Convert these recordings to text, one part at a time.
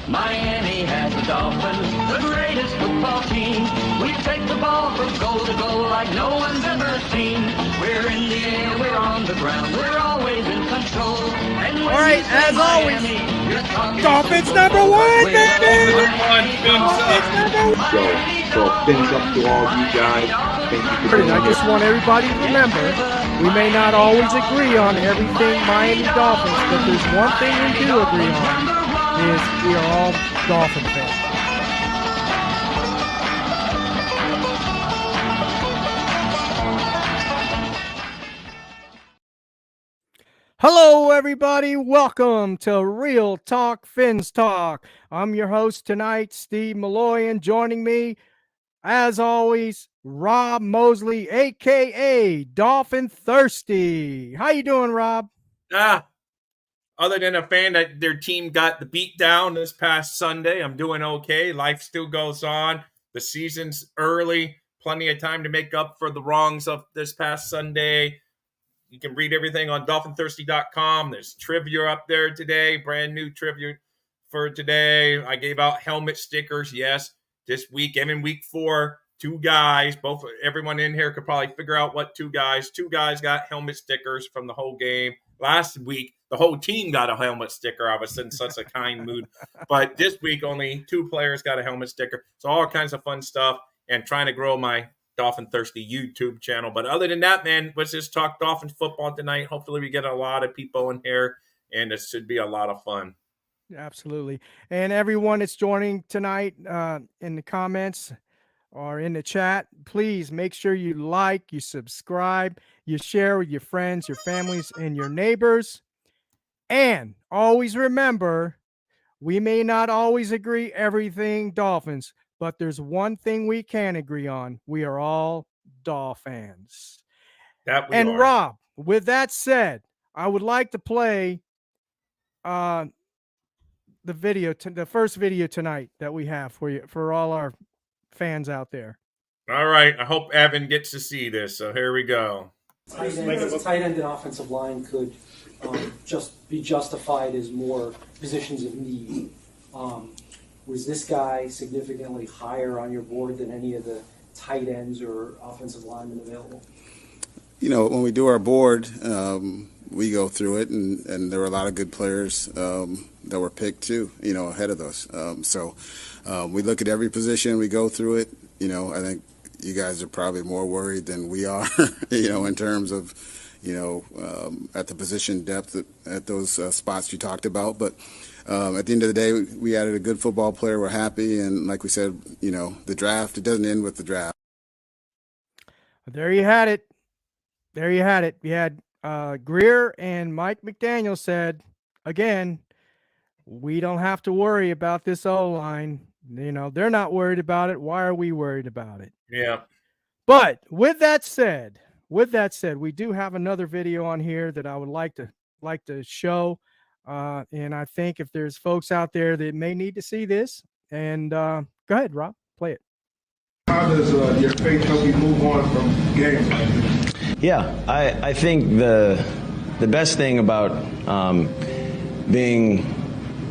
Miami has the Dolphins, the greatest football team. We take the ball from goal to goal like no one's ever seen. We're in the air, we're on the ground, we're always in control. And when all right, as always, Dolphins number one, baby! So fins up to all you guys. Thank you for doing I just want everybody to remember, we may not always agree on everything Miami Dolphins, but there's one thing we do agree on, is we are all Dolphin fans. Hello, everybody. Welcome to Real Talk Fins Talk. I'm your host tonight, Steve Malloy, and joining me, as always, Rob Mosley, a.k.a. Dolphin Thirsty. How you doing, Rob? Other than a fan that their team got the beat down this past Sunday, I'm doing okay. Life still goes on. The season's early. Plenty of time to make up for the wrongs of this past Sunday. You can read everything on dolphinthirsty.com. There's trivia up there today, brand new trivia for today. I gave out helmet stickers, yes, this week and in week 4. 2 guys, everyone in here could probably figure out what 2 guys got helmet stickers from the whole game. Last week, the whole team got a helmet sticker. I was in such a kind mood. But this week, only 2 players got a helmet sticker. So all kinds of fun stuff and trying to grow my Dolphin Thirsty YouTube channel. But other than that, man, let's just talk Dolphins football tonight. Hopefully we get a lot of people in here, and it should be a lot of fun. Absolutely. And everyone that's joining tonight in the comments or in the chat, please make sure you like, you subscribe, you share with your friends, your families, and your neighbors. And always remember, we may not always agree everything Dolphins, but there's one thing we can agree on. We are all Dolphins. And Rob, with that said, I would like to play the first video tonight that we have for you, for all our fans out there. All right. I hope Evan gets to see this. So here we go. Tight end and offensive line could just be justified as more positions of need. Was this guy significantly higher on your board than any of the tight ends or offensive linemen available? You know, when we do our board, we go through it, and there were a lot of good players that were picked too, you know, ahead of those. So we look at every position, we go through it. You know, I think you guys are probably more worried than we are, you know, in terms of, you know, at the position depth at those spots you talked about. But at the end of the day, we added a good football player. We're happy. And like we said, you know, the draft, it doesn't end with the draft. There you had it. There you had it. We had Greer and Mike McDaniel said, again, we don't have to worry about this O-line. You know, they're not worried about it. Why are we worried about it? Yeah. But with that said, we do have another video on here that I would like to show. And I think if there's folks out there that may need to see this, and go ahead, Rob, play it. How does your faith help you move on from games like this? Yeah, I think the best thing about being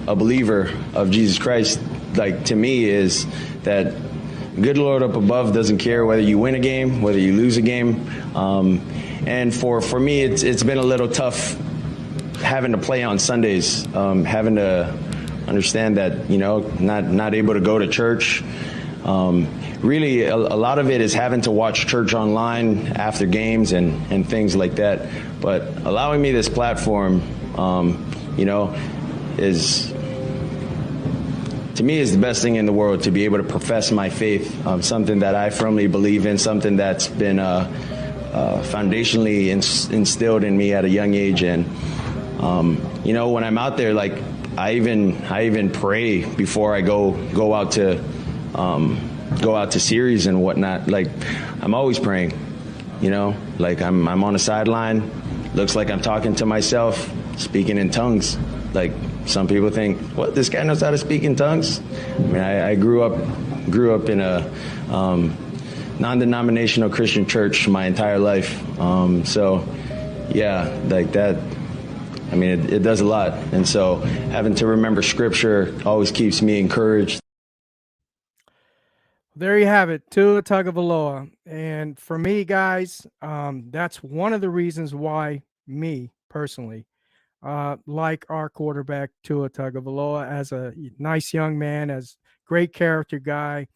a believer of Jesus Christ, like to me, is that good Lord up above doesn't care whether you win a game, whether you lose a game. And for me, it's been a little tough having to play on Sundays, having to understand that, you know, not able to go to church. Really, a lot of it is having to watch church online after games and things like that. But allowing me this platform, you know, to me is the best thing in the world, to be able to profess my faith, something that I firmly believe in, something that's been foundationally instilled in me at a young age. And you know, when I'm out there, like I even pray before I go out to series and whatnot. Like I'm always praying, you know, like I'm on the sideline, looks like I'm talking to myself, speaking in tongues. Like some people think, what, this guy knows how to speak in tongues? I mean, I grew up in a non-denominational Christian church my entire life. So yeah, like that I mean, it does a lot. And so having to remember scripture always keeps me encouraged. There you have it, Tua Tagovailoa. And for me, guys, that's one of the reasons why me personally like our quarterback Tua Tagovailoa as a nice young man, as great character guy.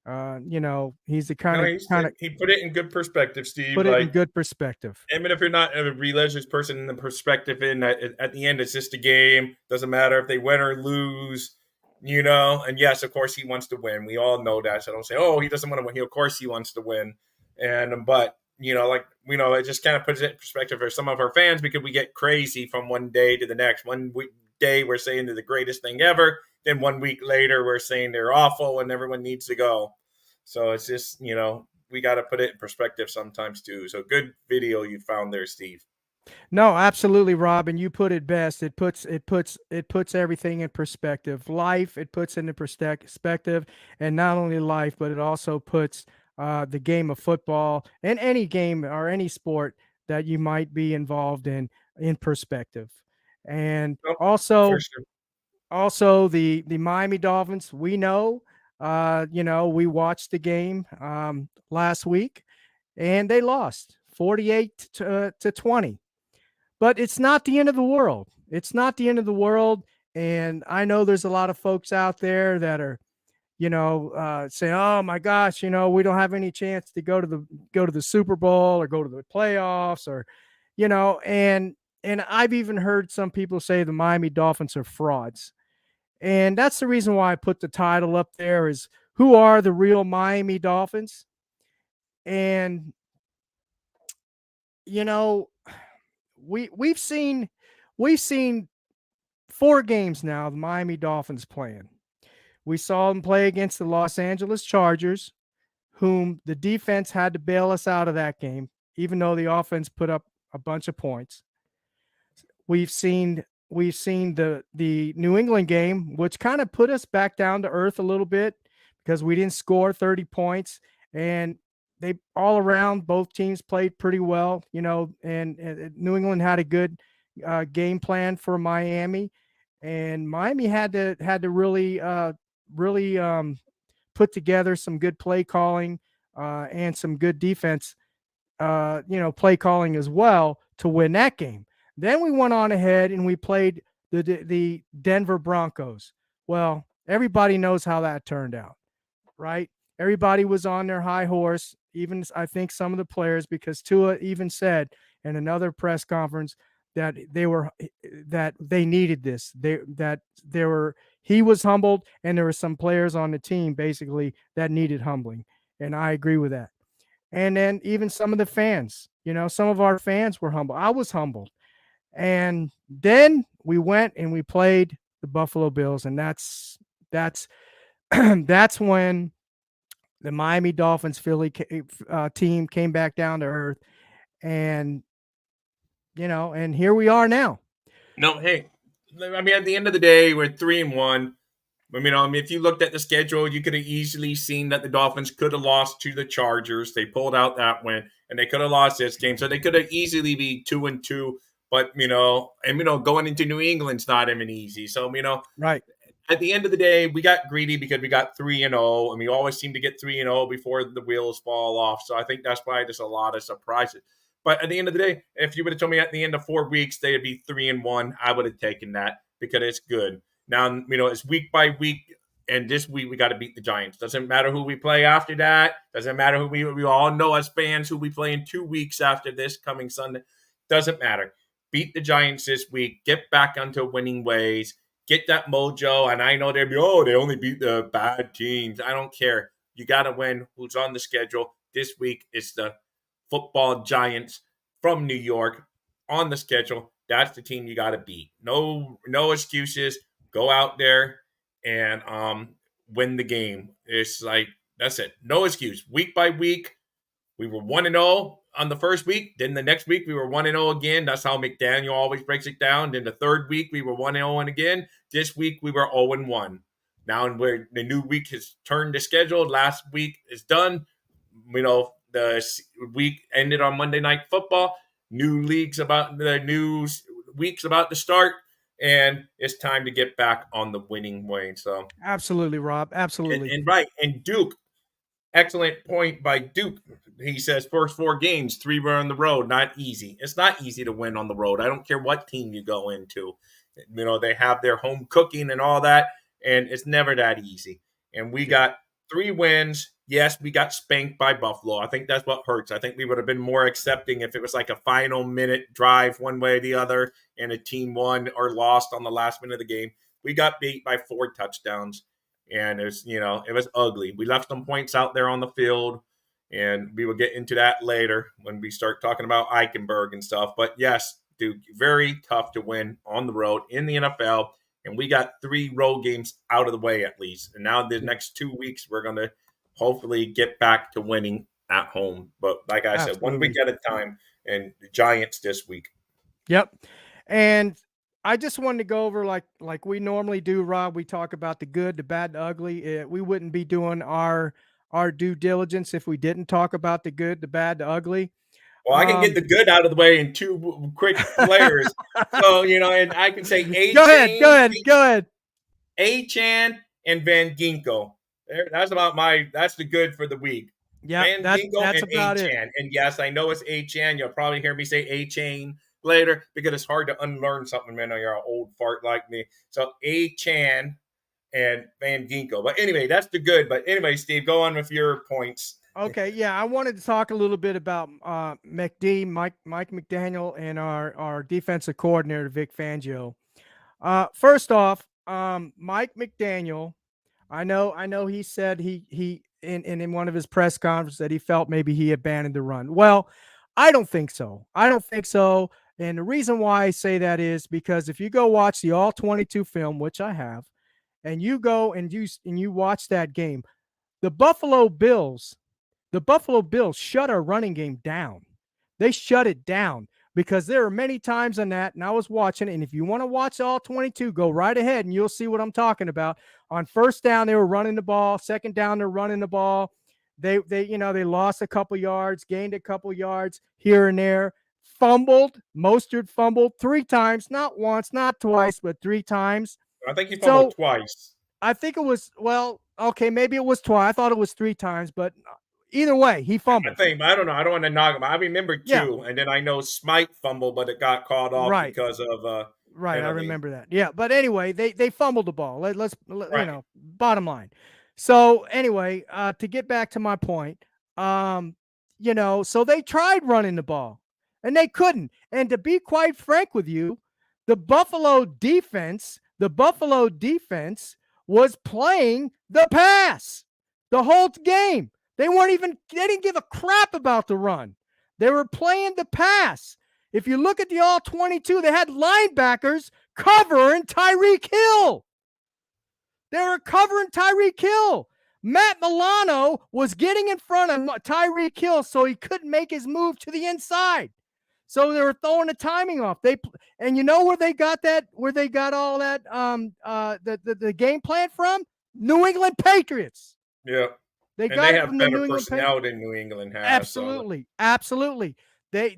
He's the No, kind of he put it in good perspective, Steve. put it in Like, good perspective. even if you're not a religious person, in the perspective in that at the end it's just a game. Doesn't matter if they win or lose, And yes, of course he wants to win. We all know that. So don't say, "Oh, he doesn't want to win." Of course he wants to win. But it just kind of puts it in perspective for some of our fans because we get crazy from one day to the next. Day we're saying they're the greatest thing ever. Then 1 week later we're saying they're awful and everyone needs to go. So it's just we got to put it in perspective sometimes too. So good video you found there, Steve. No, absolutely, Rob, and you put it best. It puts everything in perspective. Life, it puts into perspective, and not only life, but it also puts the game of football and any game or any sport that you might be involved in perspective. And Oh, also, for sure. the Miami Dolphins. We know, we watched the game last week, and they lost 48 to 20. But it's not the end of the world. It's not the end of the world. And I know there's a lot of folks out there that are, saying, "Oh my gosh, we don't have any chance to go to the Super Bowl or go to the playoffs," or, and I've even heard some people say the Miami Dolphins are frauds. And that's the reason why I put the title up there is who are the real Miami Dolphins? And, you know, we've seen 4 games now the Miami Dolphins playing. We saw them play against the Los Angeles Chargers, whom the defense had to bail us out of that game, even though the offense put up a bunch of points. We've seen the New England game, which kind of put us back down to earth a little bit because we didn't score 30 points, and they all around both teams played pretty well, and New England had a good game plan for Miami, and Miami had to really put together some good play calling and some good defense, play calling as well to win that game. Then we went on ahead and we played the Denver Broncos. Well, everybody knows how that turned out, right? Everybody was on their high horse, even I think some of the players, because Tua even said in another press conference that they needed this. He was humbled, and there were some players on the team basically that needed humbling. And I agree with that. And then even some of the fans, some of our fans were humble. I was humbled. And then we went and we played the Buffalo Bills, and that's that's when the Miami Dolphins Philly team came back down to earth, and and here we are now. No, hey, I mean, at the end of the day, we're 3-1. If you looked at the schedule, you could have easily seen that the Dolphins could have lost to the Chargers. They pulled out that win, and they could have lost this game, so they could have easily be 2-2. But going into New England's not even easy. So right. At the end of the day, we got greedy because we got 3-0, and we always seem to get 3-0 before the wheels fall off. So I think that's why there's a lot of surprises. But at the end of the day, if you would have told me at the end of 4 weeks they'd be 3-1, I would have taken that because it's good. Now, it's week by week, and this week we got to beat the Giants. Doesn't matter who we play after that. Doesn't matter who we all know as fans who we play in 2 weeks after this coming Sunday. Doesn't matter. Beat the Giants this week. Get back onto winning ways. Get that mojo. And I know they'll be, they only beat the bad teams. I don't care. You got to win. Who's on the schedule this week is the football Giants from New York on the schedule. That's the team you got to beat. No excuses. Go out there and win the game. It's like, that's it. No excuse. Week by week, we were 1-0 on the first week. Then the next week, we were 1-0 again. That's how McDaniel always breaks it down. Then the third week, we were 1-0 again. This week, we were 0-1. Now, the new week has turned the schedule. Last week is done. The week ended on Monday Night Football. New leagues about the news. week's about to start, and it's time to get back on the winning way. So Absolutely, Rob. Absolutely. and right, and Duke, excellent point by Duke. He says first 4 games, 3 were on the road. Not easy. It's not easy to win on the road. I don't care what team you go into. They have their home cooking and all that, and it's never that easy. And we got 3 wins. Yes, we got spanked by Buffalo. I think that's what hurts. I think we would have been more accepting if it was like a final minute drive one way or the other and a team won or lost on the last minute of the game. We got beat by 4 touchdowns. And it was ugly. We left some points out there on the field, and we will get into that later when we start talking about Eichenberg and stuff. But yes, Duke, very tough to win on the road in the NFL, and we got 3 road games out of the way at least. And now the next 2 weeks, we're going to hopefully get back to winning at home. But like I said, 1 week at a time, and the Giants this week. Yep. And I just wanted to go over like we normally do, Rob. We talk about the good, the bad, the ugly. We wouldn't be doing our due diligence if we didn't talk about the good, the bad, the ugly. Well, I can get the good out of the way in 2 quick players. So, and I can say Go ahead. Achane and Van Ginkel. That's the good for the week. Yeah, Van Ginkel that's and about Achane. it. And yes, I know it's Achane. You'll probably hear me say Achane later because it's hard to unlearn something when you're an old fart like me. So Achane and Van Ginkel. But anyway, that's the good. But anyway, Steve, go on with your points. Okay, yeah, I wanted to talk a little bit about Mike McDaniel, and our defensive coordinator, Vic Fangio. First off, Mike McDaniel, I know he said he in one of his press conferences that he felt maybe he abandoned the run. Well, I don't think so. And the reason why I say that is because if you go watch the All 22 film, which I have, and you go and you watch that game, the Buffalo Bills shut our running game down. They shut it down because there are many times on that, and I was watching, and if you want to watch all 22, go right ahead and you'll see what I'm talking about. On first down, they were running the ball. Second down, they're running the ball. They lost a couple yards, gained a couple yards here and there. Mostert fumbled 3 times, not once, not twice, but 3 times. I think he fumbled twice. I think it was, okay, maybe it was twice. I thought it was 3 times, but either way, he fumbled. I don't know. I don't want to knock him. I remember 2, and then I know Smite fumbled, but it got called off because of right. I remember that. Yeah, but anyway, they fumbled the ball. Let's bottom line. So anyway, to get back to my point, so they tried running the ball, and they couldn't. And to be quite frank with you, the Buffalo defense was playing the pass the whole game. They didn't give a crap about the run. They were playing the pass. If you look at the All 22, they had linebackers covering Tyreek Hill. They were covering Tyreek Hill. Matt Milano was getting in front of Tyreek Hill so he couldn't make his move to the inside. So they were throwing the timing off. And you know where they got all that the game plan from? New England Patriots. Yeah. They have better personnel than New England has. Absolutely. They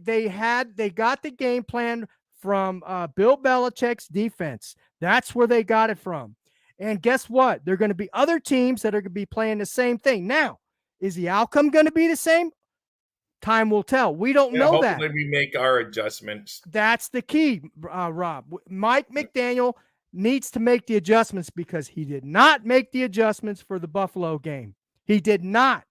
got the game plan from Bill Belichick's defense. That's where they got it from. And guess what? There are going to be other teams that are going to be playing the same thing. Now, is the outcome going to be the same? Time will tell. We don't know that. Hopefully we make our adjustments. That's the key, Rob. Mike McDaniel needs to make the adjustments because he did not make the adjustments for the Buffalo game. He did not.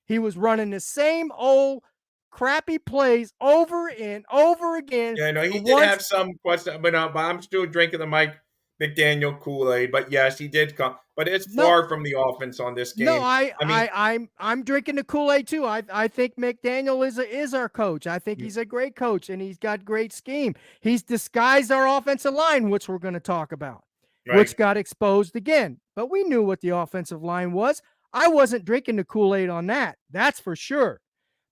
He was running the same old crappy plays over and over again. Yeah, no, he did have some questions, but I'm still drinking the Mike McDaniel Kool-Aid. But yes, he did come. But it's far from the offense on this game. No, I'm drinking the Kool-Aid too. I think McDaniel is our coach. I think he's a great coach, and he's got great scheme. He's disguised our offensive line, which we're going to talk about, which got exposed again. But we knew what the offensive line was. I wasn't drinking the Kool-Aid on that. That's for sure.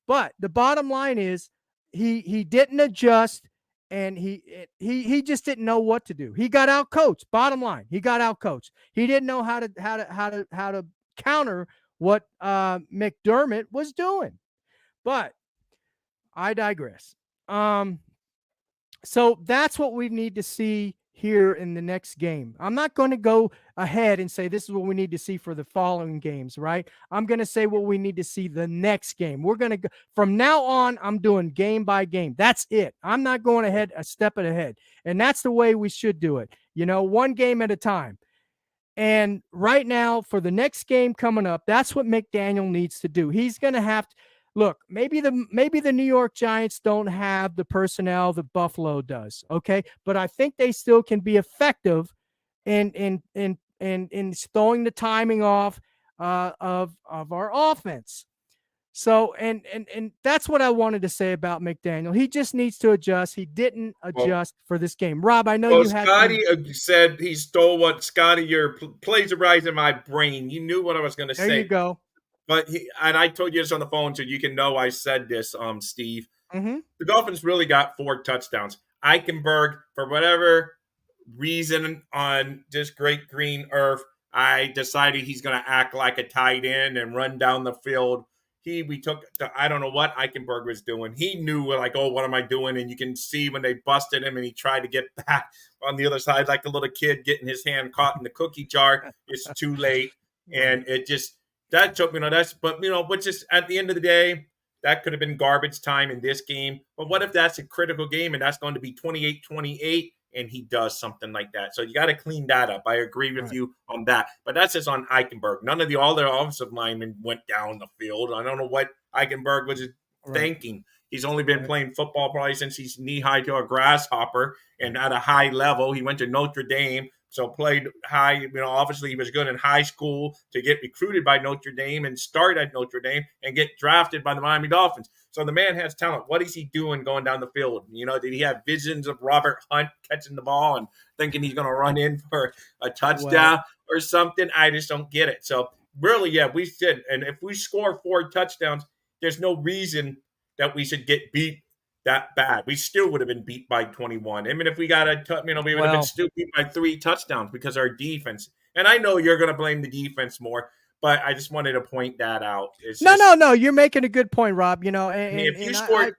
But the bottom line is he didn't adjust, and he just didn't know what to do. He got out coached. Bottom line, he got out coached. He didn't know how to counter what McDermott was doing. But I digress. So that's what we need to see here in the next game. I'm not going to go ahead and say this is what we need to see for the following games, right? I'm going to say what we need to see the next game. We're going to go from now on. I'm doing game by game. That's it. I'm not going ahead a step ahead. And that's the way we should do it. One game at a time. And right now, for the next game coming up, that's what McDaniel needs to do. He's going to have to look. Maybe the New York Giants don't have the personnel that Buffalo does. Okay, but I think they still can be effective in throwing the timing off of our offense. So and that's what I wanted to say about McDaniel. He just needs to adjust. He didn't Well, adjust for this game. Rob, I know well, you had Scotty said he stole what Scotty, you're plagiarizing my brain. You knew what I was going to there you say. go. But and I told you this on the phone so you can know I said this, Steve. Mm-hmm. The Dolphins really got 4 touchdowns. Eichenberg, for whatever reason on this great green earth, I decided he's going to act like a tight end and run down the field. We took, I don't know what Eichenberg was doing. He knew, like, oh, what am I doing? And you can see when they busted him and he tried to get back on the other side like a little kid getting his hand caught in the cookie jar. It's too late. And it just, that took, but just at the end of the day, that could have been garbage time in this game. But what if that's a critical game and that's going to be 28-28 and he does something like that? So you got to clean that up. I agree with you on that. But that's just on Eichenberg. None of all their offensive linemen went down the field. I don't know what Eichenberg was thinking. He's only been playing football probably since he's knee-high to a grasshopper and at a high level. He went to Notre Dame. So played high, obviously he was good in high school to get recruited by Notre Dame and start at Notre Dame and get drafted by the Miami Dolphins. So the man has talent. What is he doing going down the field? Did he have visions of Robert Hunt catching the ball and thinking he's going to run in for a touchdown or something? I just don't get it. So really, yeah, we should. And if we score 4 touchdowns, there's no reason that we should get beat that bad. We still would have been beat by 21. I mean, if we got we would have been still beat by 3 touchdowns because our defense. And I know you're going to blame the defense more, but I just wanted to point that out. No. You're making a good point, Rob. If you scored,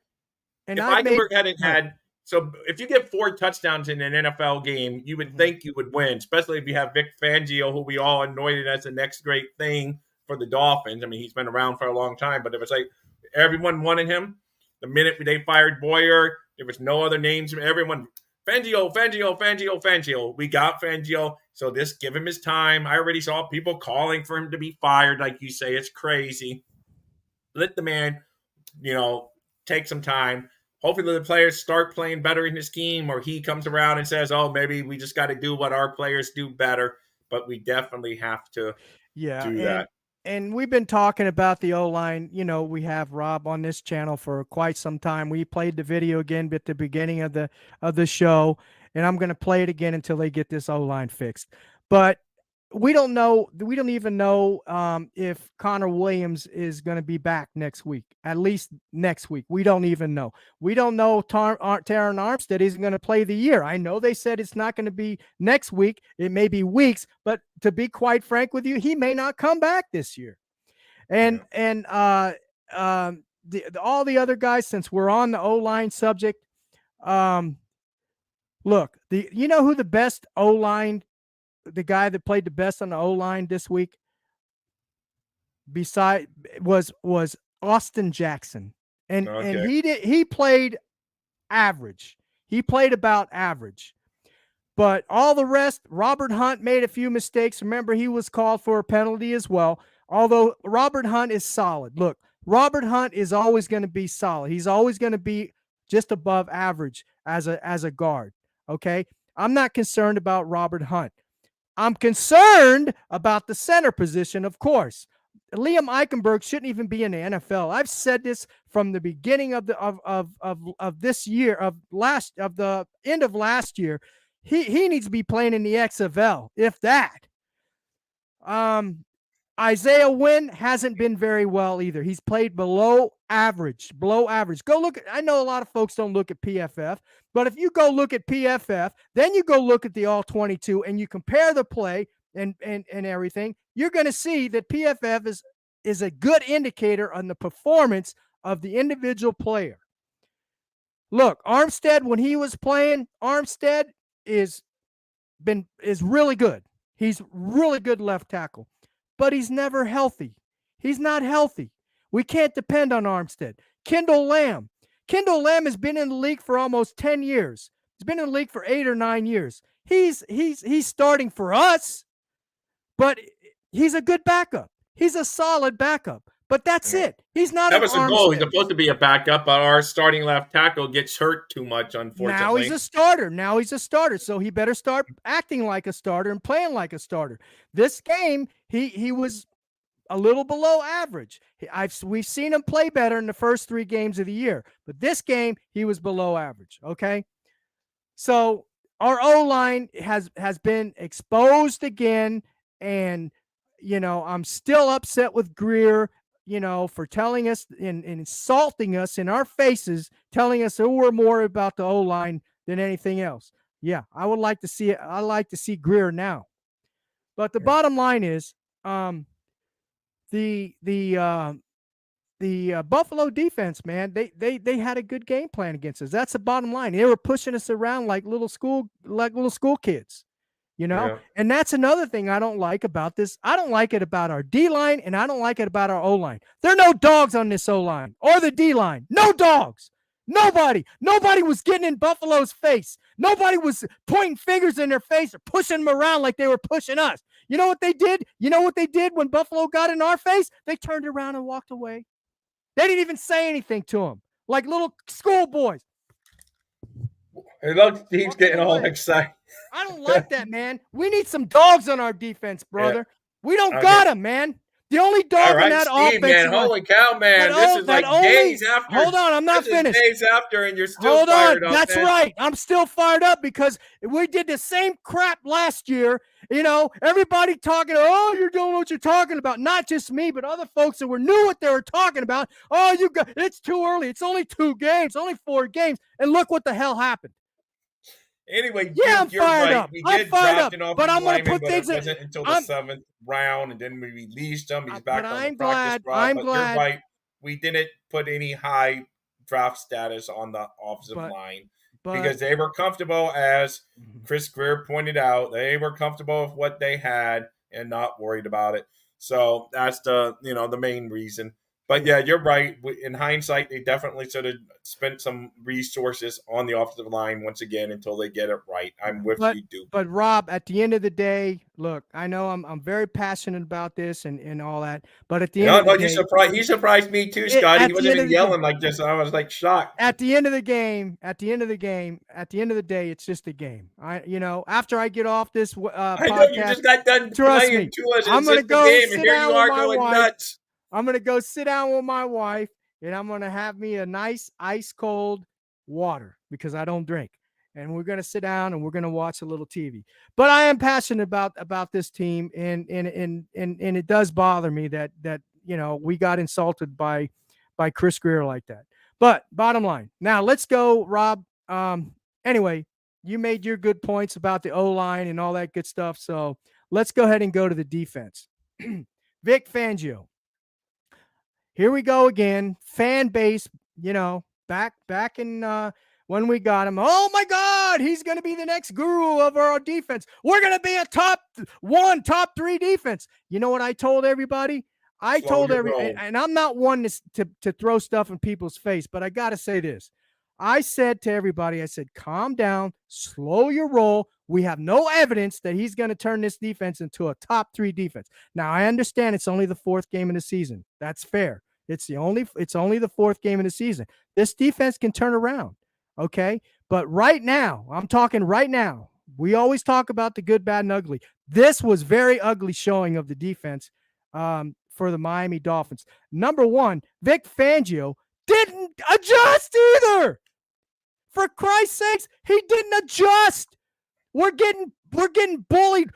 if Eichenberg hadn't had, so if you get 4 touchdowns in an NFL game, you would think you would win, especially if you have Vic Fangio, who we all anointed as the next great thing for the Dolphins. I mean, he's been around for a long time, but it was like everyone wanted him. The minute they fired Boyer, there was no other names. Everyone, Fangio. We got Fangio, so just give him his time. I already saw people calling for him to be fired, like you say. It's crazy. Let the man, take some time. Hopefully the players start playing better in the scheme, or he comes around and says, oh, maybe we just got to do what our players do better. But we definitely have to do that. And we've been talking about the O-line. We have Rob on this channel for quite some time. We played the video again at the beginning of the show, and I'm going to play it again until they get this O-line fixed. But we don't know. We don't even know if Connor Williams is going to be back next week, at least next week. We don't even know. We don't know Taron Armstead isn't going to play the year. I know they said it's not going to be next week. It may be weeks, but to be quite frank with you, he may not come back this year. And all the other guys, since we're on the O-line subject, look, you know who the best O-line, the guy that played the best on the O-line this week was Austin Jackson. And he played average. He played about average. But all the rest, Robert Hunt made a few mistakes. Remember, he was called for a penalty as well. Although Robert Hunt is solid. Look, Robert Hunt is always going to be solid. He's always going to be just above average as a guard. Okay? I'm not concerned about Robert Hunt. I'm concerned about the center position, of course. Liam Eichenberg shouldn't even be in the NFL. I've said this from the beginning of this year, of the end of last year. He needs to be playing in the XFL, if that. Isaiah Wynn hasn't been very well either. He's played below average. Go look at, I know a lot of folks don't look at PFF, but if you go look at PFF, then you go look at the all 22 and you compare the play and everything, you're going to see that PFF is a good indicator on the performance of the individual player. Look, Armstead, when he was playing, Armstead is really good. He's really good left tackle, but he's never healthy. He's not healthy. We can't depend on Armstead. Kendall Lamb. Kendall Lamb has been in the league for almost 10 years. He's been in the league for 8 or 9 years. He's starting for us, but he's a good backup. He's a solid backup. But that's it. He's not. That was the goal. He's supposed to be a backup, but our starting left tackle gets hurt too much, unfortunately. Now he's a starter. So he better start acting like a starter and playing like a starter. This game, he was a little below average. We've seen him play better in the first 3 games of the year, but this game he was below average. Okay, so our O-line has been exposed again, and I'm still upset with Greer. For telling us and insulting us in our faces, telling us that we're more about the O-line than anything else. Yeah, I would like to see it. I like to see Greer now. But the bottom line is, the Buffalo defense, man, they had a good game plan against us. That's the bottom line. They were pushing us around like little school kids. And that's another thing I don't like about this. I don't like it about our D-line, and I don't like it about our O-line. There are no dogs on this O-line or the D-line. No dogs. Nobody was getting in Buffalo's face. Nobody was pointing fingers in their face or pushing them around like they were pushing us. You know what they did? You know what they did when Buffalo got in our face? They turned around and walked away. They didn't even say anything to them, like little schoolboys. It looks he's getting all excited. I don't like that, man. We need some dogs on our defense, brother. Yeah. We don't got them, man. The only dog in that Steve, offense. Man, holy cow, man. This is like days after. Hold on, I'm not finished. Days after, and you're still fired up. That's man. Right. I'm still fired up because we did the same crap last year. Everybody talking, oh, you don't know what you're talking about. Not just me, but other folks that knew what they were talking about. Oh, it's too early. It's only 2 games, only 4 games. And look what the hell happened. Anyway, yeah, I'm fired up. I'm fired up. But I'm going to put things in until the 7th round, and then we released him. He's back on the practice squad. I'm glad. You're right. We didn't put any high draft status on the offensive line because they were comfortable, as Chris Greer pointed out. They were comfortable with what they had and not worried about it. So that's the main reason. But yeah, you're right. In hindsight, they definitely should have spent some resources on the offensive line once again until they get it right. I'm with you, Duke. But Rob, at the end of the day, look, I know I'm very passionate about this and all that. But at the end of the day, he surprised me too, Scott. He wasn't even yelling like this. I was like shocked. At the end of the day, it's just a game. After I get off this podcast, I know you just got done playing to us. I'm going to go sit and here you are going nuts. I'm going to go sit down with my wife, and I'm going to have me a nice ice cold water because I don't drink. And we're going to sit down and we're going to watch a little TV. But I am passionate about this team, and it does bother me that we got insulted by Chris Greer like that. But bottom line, now let's go, Rob. Anyway, you made your good points about the O-line and all that good stuff. So let's go ahead and go to the defense. Vic Fangio. Here we go again. Fan base, back in when we got him. Oh my God, he's going to be the next guru of our defense. We're going to be a top 3 defense. You know what I told everybody? And I'm not one to throw stuff in people's face, but I got to say this. I said to everybody, calm down, slow your roll. We have no evidence that he's going to turn this defense into a top 3 defense. Now, I understand it's only the 4th game of the season. That's fair. It's only the 4th game of the season. This defense can turn around, okay? But right now, I'm talking right now. We always talk about the good, bad, and ugly. This was very ugly showing of the defense for the Miami Dolphins. Number 1, Vic Fangio didn't adjust either. For Christ's sakes, he didn't adjust. We're getting bullied.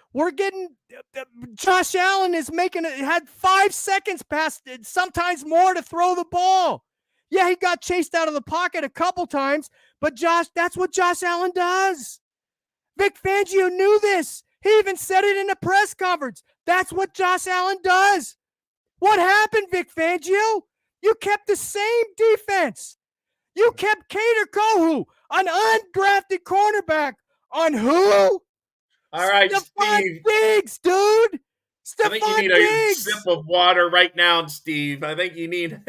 Josh Allen had 5 seconds past, sometimes more, to throw the ball. Yeah, he got chased out of the pocket a couple times, but that's what Josh Allen does. Vic Fangio knew this. He even said it in a press conference. That's what Josh Allen does. What happened, Vic Fangio? You kept the same defense. You kept Kader Kohu, an undrafted cornerback, on who? All right, Stephon Steve. Diggs, dude. I think you Stephon need a Diggs. sip of water right now, Steve. I think you need.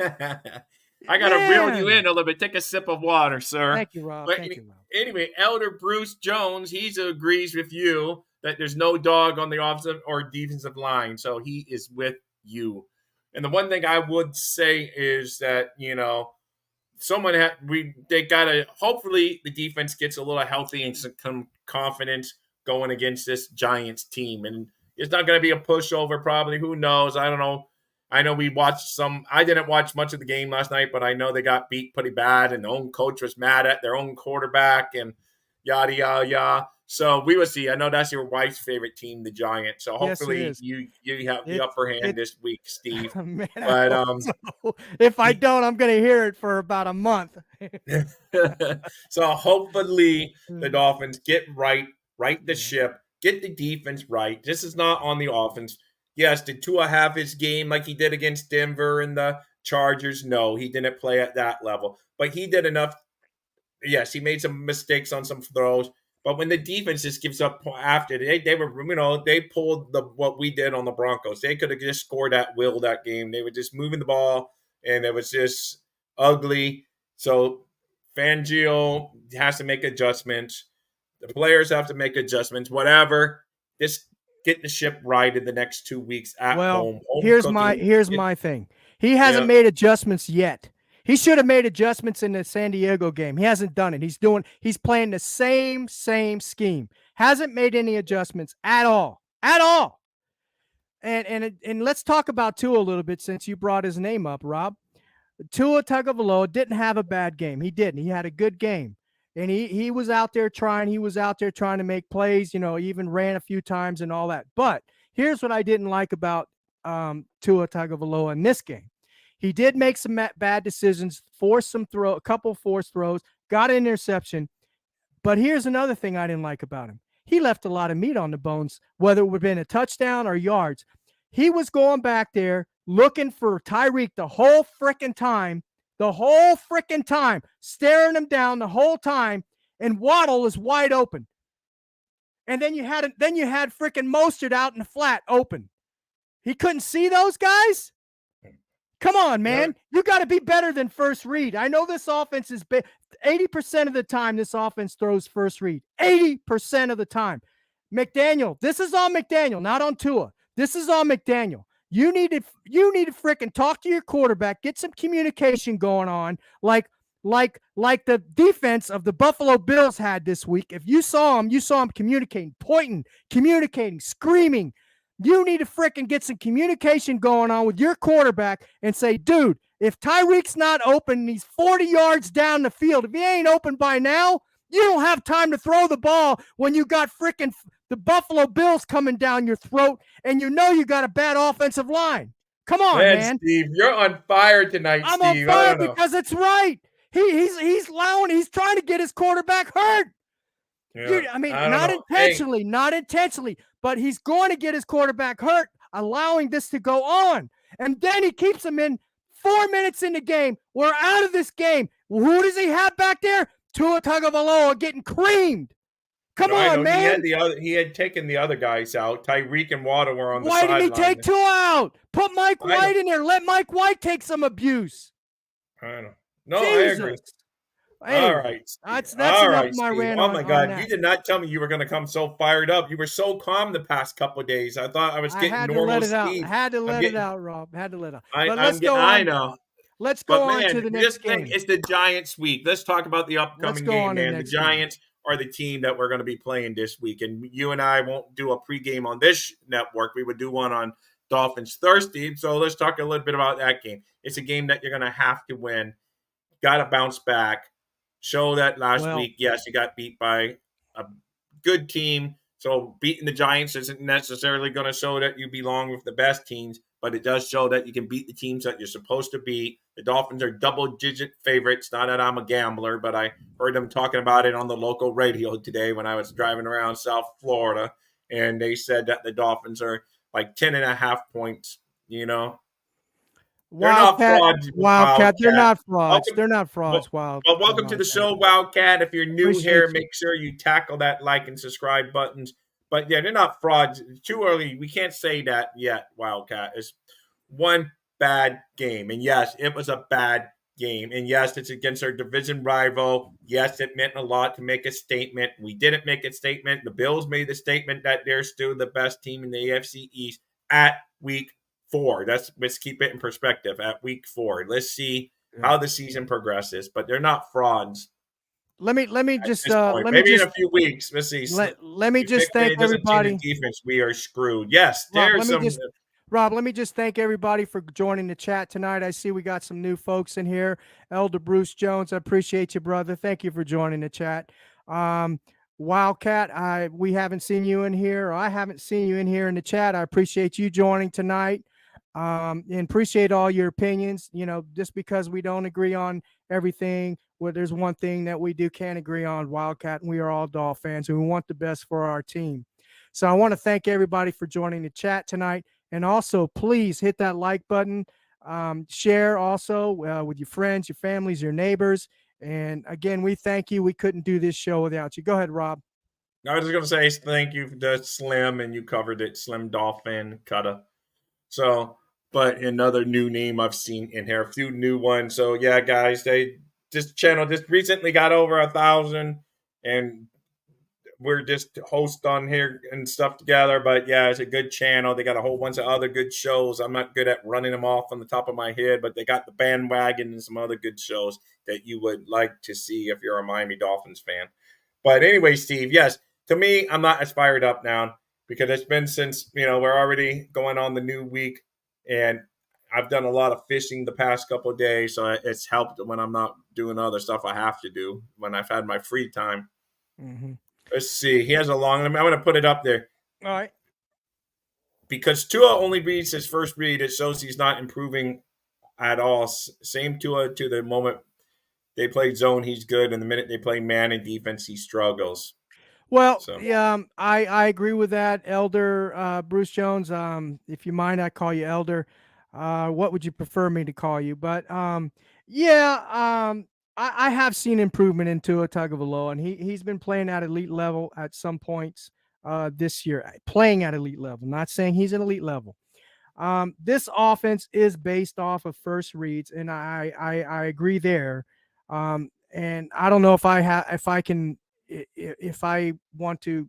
I got to reel you Man. in a little bit. Take a sip of water, sir. Thank you, Rob. But Thank you, Rob. anyway, Elder Bruce Jones, he agrees with you that there's no dog on the offensive or defensive line. So he is with you. And the one thing I would say is that, they got to, hopefully the defense gets a little healthy and some confidence going against this Giants team. And it's not going to be a pushover, probably. Who knows? I don't know. I know we watched some. I didn't watch much of the game last night, but I know they got beat pretty bad, and their own coach was mad at their own quarterback, and yada, yada, yada. So we will see. I know that's your wife's favorite team, the Giants. So hopefully you have the upper hand this week, Steve. Man, But so. If I don't, I'm going to hear it for about a month. So hopefully the Dolphins get right the ship, get the defense right. This is not on the offense. Yes, did Tua have his game like he did against Denver and the Chargers? No, he didn't play at that level. But he did enough. Yes, he made some mistakes on some throws. But when the defense just gives up after, they were, they pulled what we did on the Broncos. They could have just scored at will that game. They were just moving the ball, and it was just ugly. So Fangio has to make adjustments. The players have to make adjustments. Whatever. Just get the ship right in the next 2 weeks at home. Here's my thing. He hasn't made adjustments yet. He should have made adjustments in the San Diego game. He hasn't done it. He's playing the same scheme. Hasn't made any adjustments at all. And let's talk about Tua a little bit since you brought his name up, Rob. Tua Tagovailoa didn't have a bad game. He didn't. He had a good game. And he was out there trying. He was out there trying to make plays. He even ran a few times and all that. But here's what I didn't like about Tua Tagovailoa in this game. He did make some bad decisions, a couple forced throws, got an interception. But here's another thing I didn't like about him. He left a lot of meat on the bones, whether it would have been a touchdown or yards. He was going back there looking for Tyreek the whole freaking time, staring him down the whole time, and Waddle is wide open. And then you had freaking Mostert out in the flat open. He couldn't see those guys? Come on, man. You got to be better than first read. I know this offense is 80% of the time this offense throws first read. 80% of the time. McDaniel, this is on McDaniel, not on Tua. This is on McDaniel. You need to freaking talk to your quarterback, get some communication going on, like the defense of the Buffalo Bills had this week. If you saw him communicating, pointing, communicating, screaming. You need to freaking get some communication going on with your quarterback and say, dude, if Tyreek's not open and he's 40 yards down the field, if he ain't open by now, you don't have time to throw the ball when you got freaking the Buffalo Bills coming down your throat and you got a bad offensive line. Come on, man. Steve, you're on fire tonight, I'm Steve. on fire because it's right. He's trying to get his quarterback hurt. Yeah, not intentionally, but he's going to get his quarterback hurt, allowing this to go on. And then he keeps him in 4 minutes in the game. We're out of this game. Who does he have back there? Tua Tagovailoa getting creamed. Come on, man. He had taken the other guys out. Tyreek and Waddle were on the sideline. Why did he take Tua out? Put Mike White in there. Let Mike White take some abuse. I don't know. No, Jesus. I agree. Hey, all right. That's enough of my Steve. rant. Oh, my God. You did not tell me you were going to come so fired up. You were so calm the past couple of days. I thought I was getting normal Steve. I had to let it out, Rob. Had to let it out. I know. Let's go on to the next game. It's the Giants week. Let's talk about the upcoming game, man. The Giants are the team that we're going to be playing this week. And you and I won't do a pregame on this network. We would do one on Dolphins Thursday. So let's talk a little bit about that game. It's a game that you're going to have to win. Got to bounce back. Show that last week, yes, you got beat by a good team. So beating the Giants isn't necessarily going to show that you belong with the best teams, but it does show that you can beat the teams that you're supposed to beat. The Dolphins are double-digit favorites. Not that I'm a gambler, but I heard them talking about it on the local radio today when I was driving around South Florida, and they said that the Dolphins are like 10.5 points, They're not Wildcat, frauds, Wildcat. They're Wildcat. not frauds. Welcome, They're not well, frauds. welcome to the Wildcat. show, Wildcat. If you're new Appreciate here, you. make sure you tackle that like and subscribe buttons. But yeah, they're not frauds. It's too early. We can't say that yet, Wildcat. It's one bad game. And yes, it was a bad game. And yes, it's against our division rival. Yes, it meant a lot to make a statement. We didn't make a statement. The Bills made the statement that they're still the best team in the AFC East at week 4. Let's keep it in perspective at week 4. Let's see how the season progresses. But they're not frauds. Let me just Maybe in a few weeks. Let's see. let me If just Nick thank doesn't change everybody. the defense, we are screwed. Yes, Rob, there's some. Let me just thank everybody for joining the chat tonight. I see we got some new folks in here. Elder Bruce Jones, I appreciate you, brother. Thank you for joining the chat. Wildcat, we haven't seen you in here, or I haven't seen you in here in the chat. I appreciate you joining tonight. And appreciate all your opinions. You know, just because we don't agree on everything, well, there's one thing that we can't agree on, Wildcat, and we are all Dolphin fans, and we want the best for our team. So I want to thank everybody for joining the chat tonight. And also, please hit that like button. Share also with your friends, your families, your neighbors. And again, we thank you. We couldn't do this show without you. Go ahead, Rob. I was going to say thank you to Slim, and you covered it, Slim Dolphin Cutter. So, but another new name I've seen in here, a few new ones. So yeah, guys, this channel just recently got over 1,000, and we're just host on here and stuff together. But yeah, it's a good channel. They got a whole bunch of other good shows. I'm not good at running them off on the top of my head, but they got the bandwagon and some other good shows that you would like to see if you're a Miami Dolphins fan. But anyway, Steve, yes, to me, I'm not as fired up now because it's been since, we're already going on the new week, and I've done a lot of fishing the past couple of days. So it's helped when I'm not doing other stuff I have to do when I've had my free time. Mm-hmm. Let's see. He has a long. I'm going to put it up there. All right. Because Tua only reads his first read, it shows he's not improving at all. Same Tua to the moment they play zone, he's good, and the minute they play man and defense, he struggles. Well, yeah, I agree with that, Elder Bruce Jones. If you mind, I call you Elder. What would you prefer me to call you? But I have seen improvement in Tua Tagovailoa, and he's been playing at elite level at some points this year. Playing at elite level, not saying he's an elite level. This offense is based off of first reads, and I agree there. And I don't know if I want to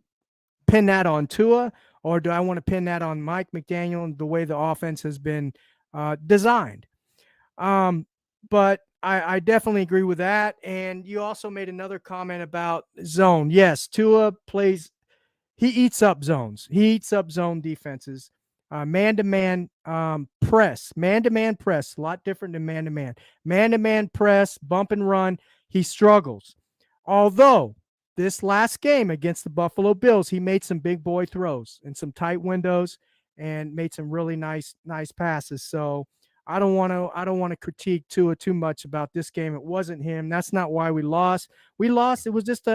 pin that on Tua, or do I want to pin that on Mike McDaniel and the way the offense has been designed. But I definitely agree with that. And you also made another comment about zone. Yes, Tua plays. He eats up zones. He eats up zone defenses. Man-to-man press. Man-to-man press. A lot different than man-to-man. Man-to-man press, bump and run. He struggles. Although this last game against the Buffalo Bills, he made some big boy throws in some tight windows and made some really nice passes. So I don't want to critique Tua too much about this game. It wasn't him. That's not why we lost. We lost. It was just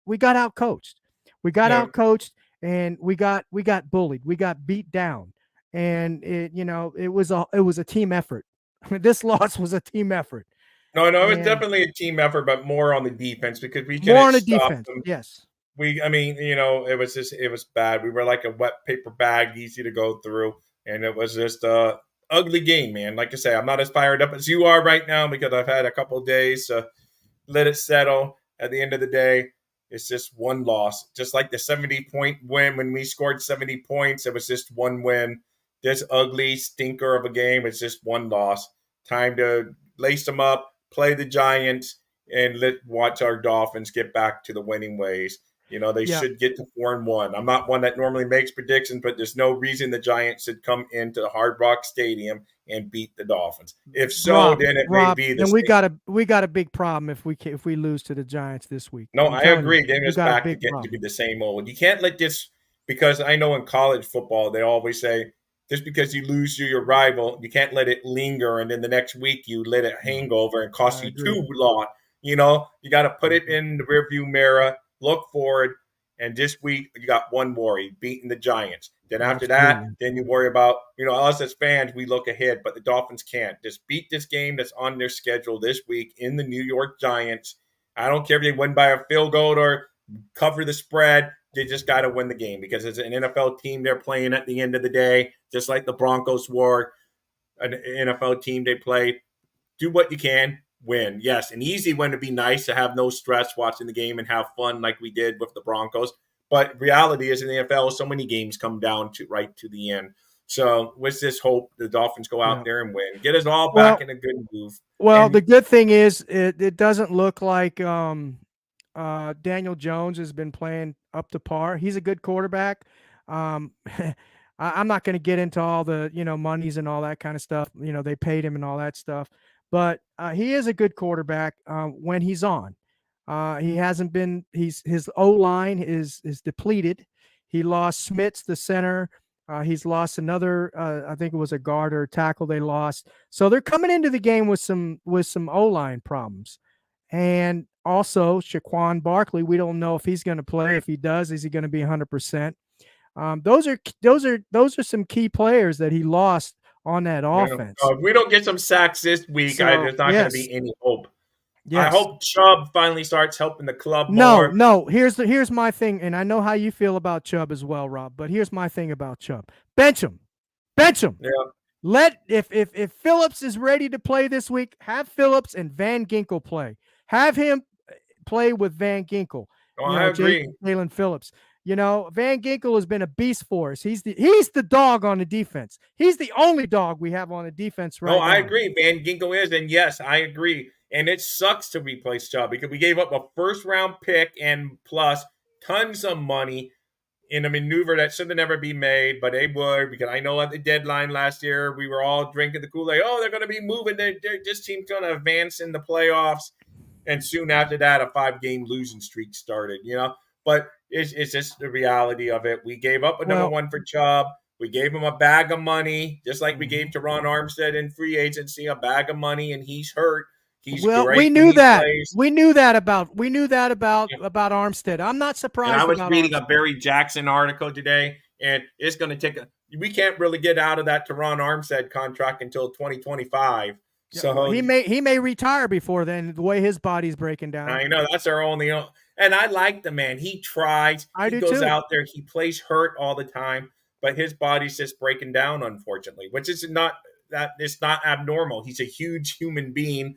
we got out coached. We got out coached, and we got bullied. We got beat down, and it was a team effort. I mean, this loss was a team effort. No, it was definitely a team effort, but more on the defense because we couldn't more on the stop defense. them. Yes. It was bad. We were like a wet paper bag, easy to go through, and it was just a ugly game, man. Like I say, I'm not as fired up as you are right now because I've had a couple of days to let it settle. At the end of the day, it's just one loss. Just like the 70-point win when we scored 70 points, it was just one win. This ugly stinker of a game, it's just one loss. Time to lace them up, play the Giants, and watch our Dolphins get back to the winning ways. They should get to 4-1. I'm not one that normally makes predictions, but there's no reason the Giants should come into the Hard Rock Stadium and beat the Dolphins. If so, then it may be the and we got a big problem if we lose to the Giants this week. No, I agree. Then it's back to getting to be the same old. You can't let this, because I know in college football they always say just because you lose to your rival, you can't let it linger, and then the next week you let it hang over and cost you 2 loss. You got to put it in the rearview mirror, look forward, and this week you got one more. You beating the Giants. Then after that, Absolutely. then you worry about, us as fans, we look ahead, but the Dolphins can't. Just beat this game that's on their schedule this week in the New York Giants. I don't care if they win by a field goal or cover the spread. They just got to win the game because it's an NFL team they're playing at the end of the day, just like the Broncos were an NFL team they played. Do what you can, win. Yes, an easy win would be nice to have no stress watching the game and have fun like we did with the Broncos. But reality is in the NFL, so many games come down to right to the end. So with this hope, the Dolphins go out there and win. Get us all back in a good move. Well, the good thing is it doesn't look like Daniel Jones has been playing up to par. He's a good quarterback. I'm not going to get into all the monies and all that kind of stuff. They paid him and all that stuff, but he is a good quarterback when he's on. He hasn't been. His O line is depleted. He lost Smits, the center. He's lost another. I think it was a guard or a tackle they lost. So they're coming into the game with some O line problems, and also Shaquan Barkley. We don't know if he's going to play. If he does, is he going to be 100%? Those are some key players that he lost on that offense. If we don't get some sacks this week, there's not going to be any hope. Yes. I hope Chubb finally starts helping the club more. No. Here's my thing, and I know how you feel about Chubb as well, Rob. But here's my thing about Chubb: bench him. Yeah. If Phillips is ready to play this week, have Phillips and Van Ginkel play. Have him play with Van Ginkel. I agree. Jalen Phillips. Van Ginkel has been a beast for us. He's the dog on the defense. He's the only dog we have on the defense right now. I agree. Van Ginkel is, and yes, I agree. And it sucks to replace Chubb because we gave up a first-round pick and plus tons of money in a maneuver that should have never been made, but they would, because I know at the deadline last year, we were all drinking the Kool-Aid. Oh, they're going to be moving. This team's going to advance in the playoffs. And soon after that, a 5-game losing streak started, But it's just the reality of it. We gave up a number one for Chubb. We gave him a bag of money, just like we gave to Ron Armstead in free agency, a bag of money, and he's hurt. He's great. We knew that. We knew that about Armstead. I'm not surprised. And I was reading a Barry Jackson article today, and it's going to take we can't really get out of that Teron Armstead contract until 2025. So he may retire before then. The way his body's breaking down. I know that's our only. And I like the man. He tries. He goes out there. He plays hurt all the time, but his body's just breaking down, unfortunately, which is not. That it's not abnormal. He's a huge human being,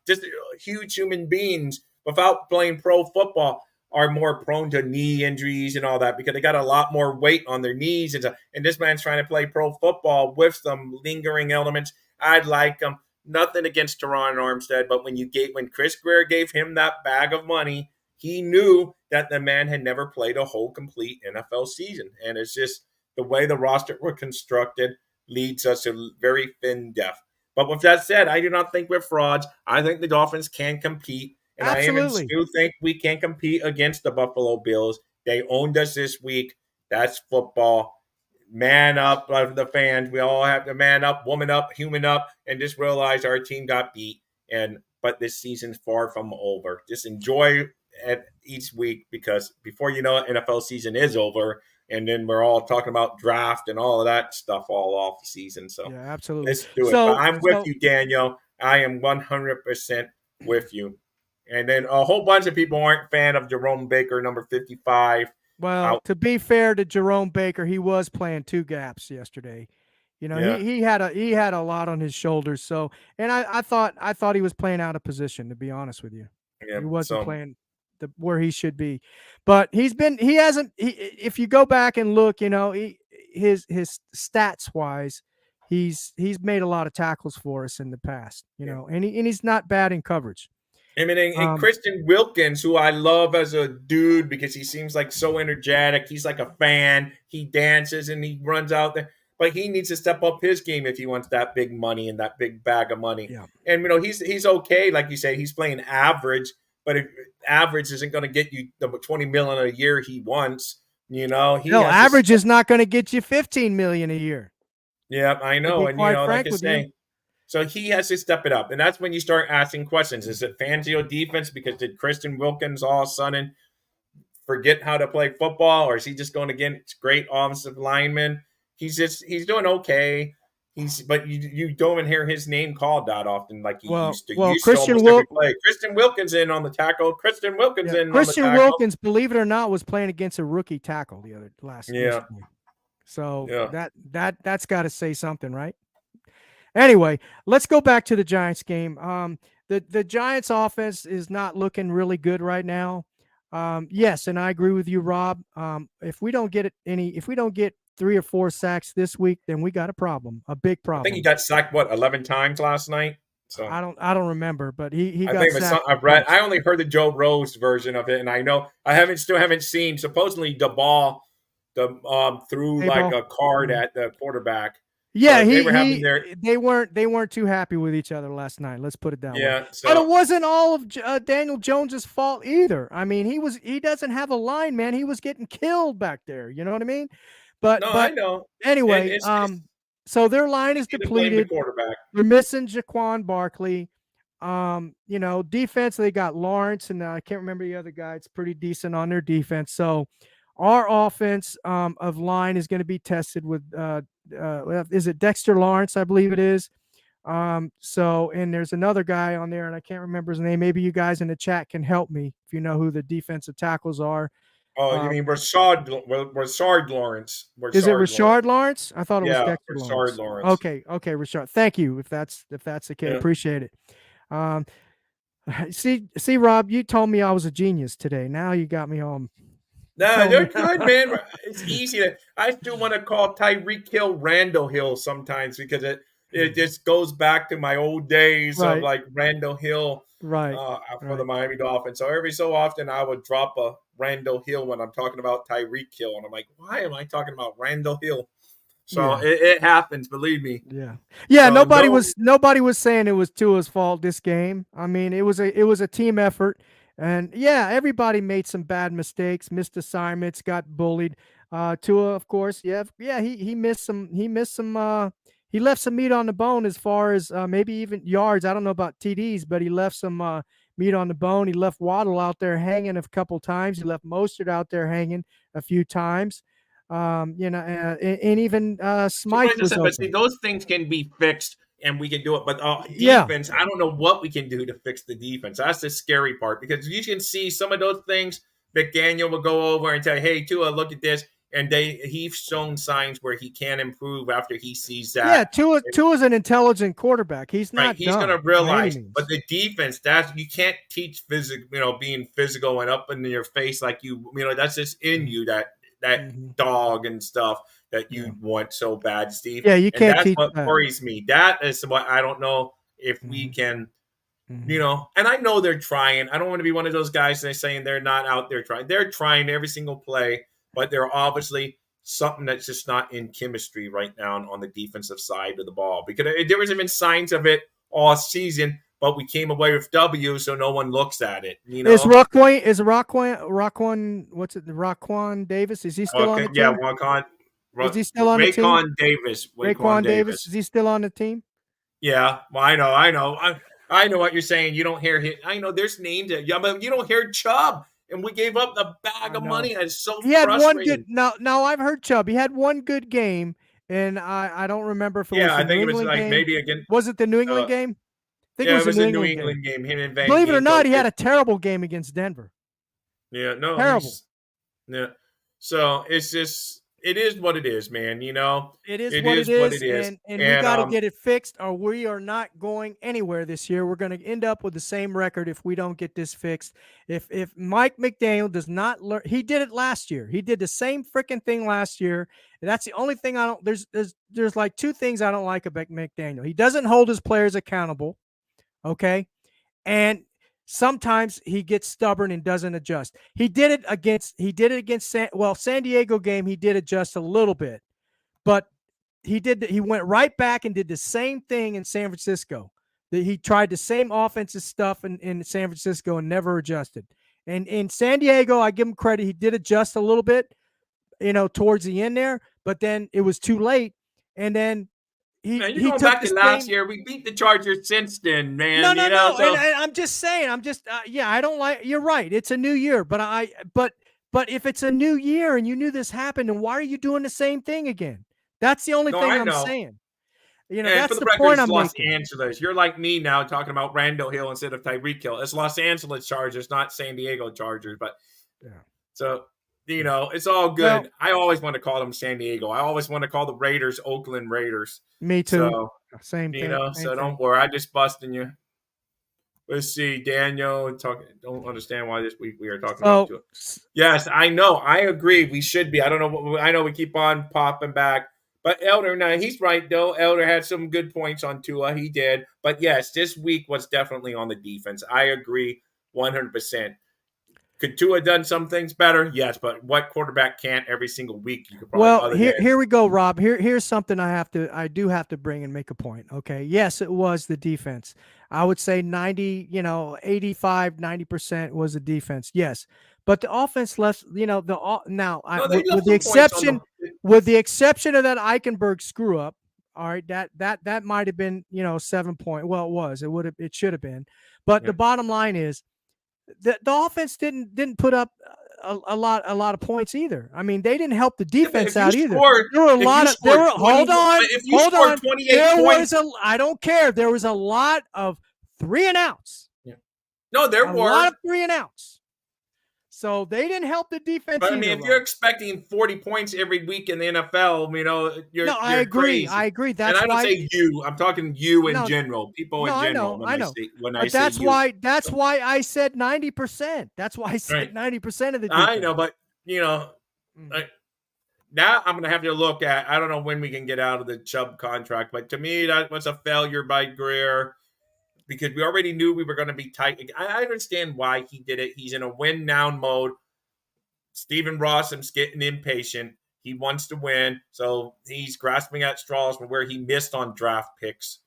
just huge human beings without playing pro football are more prone to knee injuries and all that because they got a lot more weight on their knees. And this man's trying to play pro football with some lingering elements. I'd like him. Nothing against Teron Armstead, but when Chris Greer gave him that bag of money, he knew that the man had never played a whole complete NFL season. And it's just the way the roster were constructed leads us to very thin depth. But with that said, I do not think we're frauds. I think the Dolphins can compete. And Absolutely. I even still think we can compete against the Buffalo Bills. They owned us this week. That's football. Man up, the fans. We all have to man up, woman up, human up, and just realize our team got beat. But this season's far from over. Just enjoy it each week because before you know it, NFL season is over. And then we're all talking about draft and all of that stuff all off the season. So yeah, absolutely. Let's do it. But I'm with you, Daniel. I am 100% with you. And then a whole bunch of people aren't a fan of Jerome Baker, number 55. Well, to be fair to Jerome Baker, he was playing two gaps yesterday. He had a lot on his shoulders. So, and I thought he was playing out of position, to be honest with you. Yeah, he wasn't playing where he should be, but if you go back and look, his stats wise, he's made a lot of tackles for us in the past, and he's not bad in coverage. I mean, and Christian Wilkins, who I love as a dude because he seems like so energetic. He's like a fan. He dances and he runs out there, but he needs to step up his game if he wants that big money and that big bag of money. Yeah. And he's okay, like you say, he's playing average. But if average isn't going to get you the $20 million a year he wants, average is not going to get you $15 million a year. Yeah, I know, and like I say, so he has to step it up, and that's when you start asking questions: is it Fangio defense? Because did Christian Wilkins all of a sudden forget how to play football, or is he just going against great offensive linemen? He's doing okay. But you don't even hear his name called that often like he used to. He used to almost every play. Christian Wilkinson on the tackle. Christian Wilkinson on the tackle. Wilkins, believe it or not, was playing against a rookie tackle yesterday. So that's got to say something, right? Anyway, let's go back to the Giants game. The Giants offense is not looking really good right now. Yes, and I agree with you, Rob. If we don't get 3 or 4 sacks this week, then we got a problem, a big problem. I think he got sacked 11 times last night. So I don't remember, but he got sacked. I've read. I only heard the Joe Rose version of it, and I know I still haven't seen. Supposedly, the ball threw like a card at the quarterback. Yeah, they weren't too happy with each other last night. Let's put it that way. But it wasn't all of Daniel Jones's fault either. I mean, he doesn't have a line, man. He was getting killed back there. You know what I mean? But I know. Anyway, so their line is depleted. They're missing Jaquan Barkley. Defense, they got Lawrence, and I can't remember the other guy. It's pretty decent on their defense. So our offense of line is going to be tested with is it Dexter Lawrence? I believe it is. And there's another guy on there, and I can't remember his name. Maybe you guys in the chat can help me if you know who the defensive tackles are. Oh, you mean Rashard Lawrence? Is it Rashard Lawrence? I thought it was Dexter Rashard Lawrence. Okay, Rashard. Thank you. If that's the case, appreciate it. See, Rob, you told me I was a genius today. Now you got me on. No, you're good, man. It's easy. I still want to call Tyreek Hill Randall Hill sometimes because it just goes back to my old days of like Randall Hill for the Miami Dolphins. So every so often I would drop a Randall Hill when I'm talking about Tyreek Hill. And I'm like, why am I talking about Randall Hill? So it happens, believe me. Yeah. So nobody was saying it was Tua's fault this game. I mean, it was a team effort. And everybody made some bad mistakes, missed assignments, got bullied. Tua, of course, he missed some. He left some meat on the bone as far as maybe even yards. I don't know about TDs, but he left some meat on the bone. He left Waddle out there hanging a couple times. He left Mostert out there hanging a few times. And even Smythe was open. But see, those things can be fixed. And we can do it, but defense, I don't know what we can do to fix the defense. That's the scary part because you can see some of those things. McDaniel will go over and tell, "Hey, Tua, look at this," and he's shown signs where he can improve after he sees that. Yeah, Tua's an intelligent quarterback. He's not. Right, he's going to realize, but the defense, you can't teach physical. Being physical and up in your face like that's just in you that dog and stuff that you want so bad, Steve. Yeah, you can't teach that. That's what worries me. That is what I don't know if we can, and I know they're trying. I don't want to be one of those guys that are saying they're not out there trying. They're trying every single play, but they're obviously something that's just not in chemistry right now on the defensive side of the ball. Because there was even signs of it all season, but we came away with W, so no one looks at it. Is Raquan Davis? Is he still on the team? Yeah, Raquan. Is he still on the team? Raquan Davis. Is he still on the team? Yeah, well, I know. I know what you're saying. You don't hear him. I know there's names that but you don't hear Chubb, and we gave up the bag of money. It's so frustrating. He had one good. No, I've heard Chubb. He had one good game, and I don't remember if it was the New England game. Maybe again. Was it the New England game? I think it was the New England game. Him and Van Believe it or not, he had a terrible game against Denver. Yeah, no, terrible. So it's just. It is what it is, man. It is what it is. And we got to get it fixed, or we are not going anywhere this year. We're going to end up with the same record if we don't get this fixed. If Mike McDaniel does not learn, he did it last year. He did the same freaking thing last year. And that's the only thing I don't. There's like 2 things I don't like about McDaniel. He doesn't hold his players accountable. Okay, and sometimes he gets stubborn and doesn't adjust. He did it against San Diego game. He did adjust a little bit, but he went right back and did the same thing in San Francisco. He tried the same offensive stuff in San Francisco and never adjusted. And in San Diego, I give him credit. He did adjust a little bit, towards the end there, but then it was too late. And then You're going back to last year. We beat the Chargers since then, man. No. And I'm just saying. I don't like. You're right. It's a new year, but But if it's a new year and you knew this happened, then why are you doing the same thing again? That's the only No, thing I I'm know. saying. You know, And for that's the the record, point it's I'm Los making. Angeles. You're like me now talking about Randall Hill instead of Tyreek Hill. It's Los Angeles Chargers, not San Diego Chargers. But Yeah. so, it's all Well, good. I always want to call them San Diego. I always want to call the Raiders Oakland Raiders. me too. So, Same thing. Same so don't thing. worry. I just busting you. Let's see, Daniel. Don't understand why this week we are talking about So Tua. Yes, I know. I agree. We should be. I don't know. I know we keep on popping back, but Elder, now he's right though. Elder had some good points on Tua. He did, but yes, this week was definitely on the defense. I agree, 100%. Could Tua done some things better? Yes, but what quarterback can't every single week? You could probably well, other here we go, than Rob. Here's something I do have to bring and make a point. Okay. Yes, it was the defense. I would say 90, 85, 90% was the defense. Yes. But the offense left, now no, they left with the some points on exception, the. of that Eichenberg screw up. All right. That might have been, 7 point. Well, it should have been. But Yeah. the bottom line is the offense didn't put up a lot of points either. I mean, they didn't help the Yeah, but defense out either. There were a if you lot of there scored were 20, if you hold scored on. 28 There points, was I don't care. There was a lot of 3 and outs. yeah. No, there A were. lot of 3 and outs. So they didn't help the defense But I either. mean, if you're expecting 40 points every week in the NFL, you're I agree. crazy. I agree. And That's I don't why say you. I'm talking you in No, general, people no, in I general. know, I know. When I But say that's you, why I said 90%. That's why I said right? 90% of the defense. I know, but now I'm gonna have to look at. I don't know when we can get out of the Chubb contract, but to me, that was a failure by Greer because we already knew we were going to be tight. I understand why he did it. He's in a win now mode. Stephen Rossum's getting impatient. He wants to win, so he's grasping at straws from where he missed on draft picks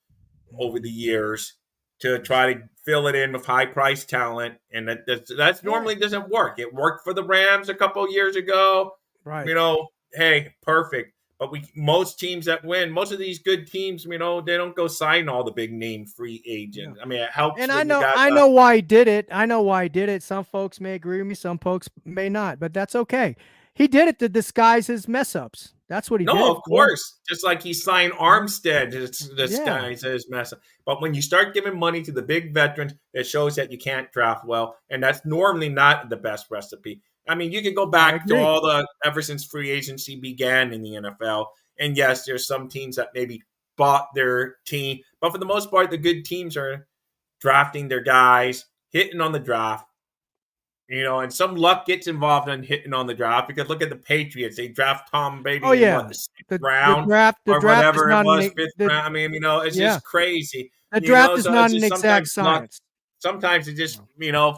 over the years to try to fill it in with high-priced talent, and that normally doesn't work. It worked for the Rams a couple of years ago. Right. Hey, perfect. But most teams that win, most of these good teams, they don't go sign all the big name free agents. No. I mean, it helps. And when I know why he did it. I know why he did it. Some folks may agree with me, some folks may not, but that's okay. He did it to disguise his mess ups. That's what he did. No, it of for. course. Just like he signed Armstead to disguise his mess up. But when you start giving money to the big veterans, it shows that you can't draft well, and that's normally not the best recipe. I mean, you can go back to ever since free agency began in the NFL. And yes, there's some teams that maybe bought their team. But for the most part, the good teams are drafting their guys, hitting on the draft. And some luck gets involved in hitting on the draft because look at the Patriots. They draft Tom Brady in the 6th round or whatever it was, 5th round. I mean, it's just crazy. The draft is not an exact science. Sometimes it just,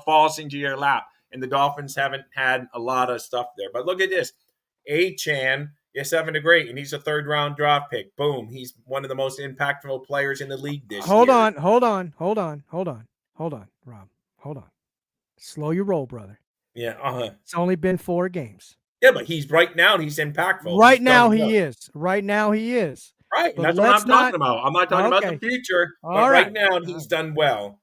falls into your lap. And the Dolphins haven't had a lot of stuff there. But look at this. Achane is having a great, and he's a 3rd-round draft pick. Boom. He's one of the most impactful players in the league this year. Hold on, Rob. Hold on. Slow your roll, brother. Yeah, It's only been 4 games. Yeah, but he's impactful. Right now he is. Right, and that's what I'm talking about. I'm not talking about the future, but right now he's done well.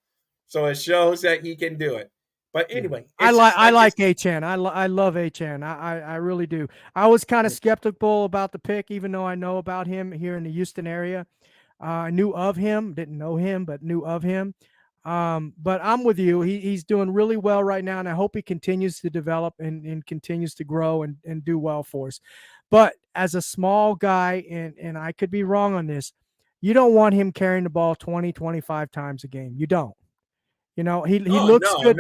So it shows that he can do it. But anyway, I like Achane. I love Achane. I really do. I was kind of skeptical about the pick, even though I know about him here in the Houston area. I knew of him, didn't know him, but knew of him. But I'm with you. He's doing really well right now, and I hope he continues to develop and continues to grow and do well for us. But as a small guy, and I could be wrong on this, you don't want him carrying the ball 20, 25 times a game. You don't. He looks good.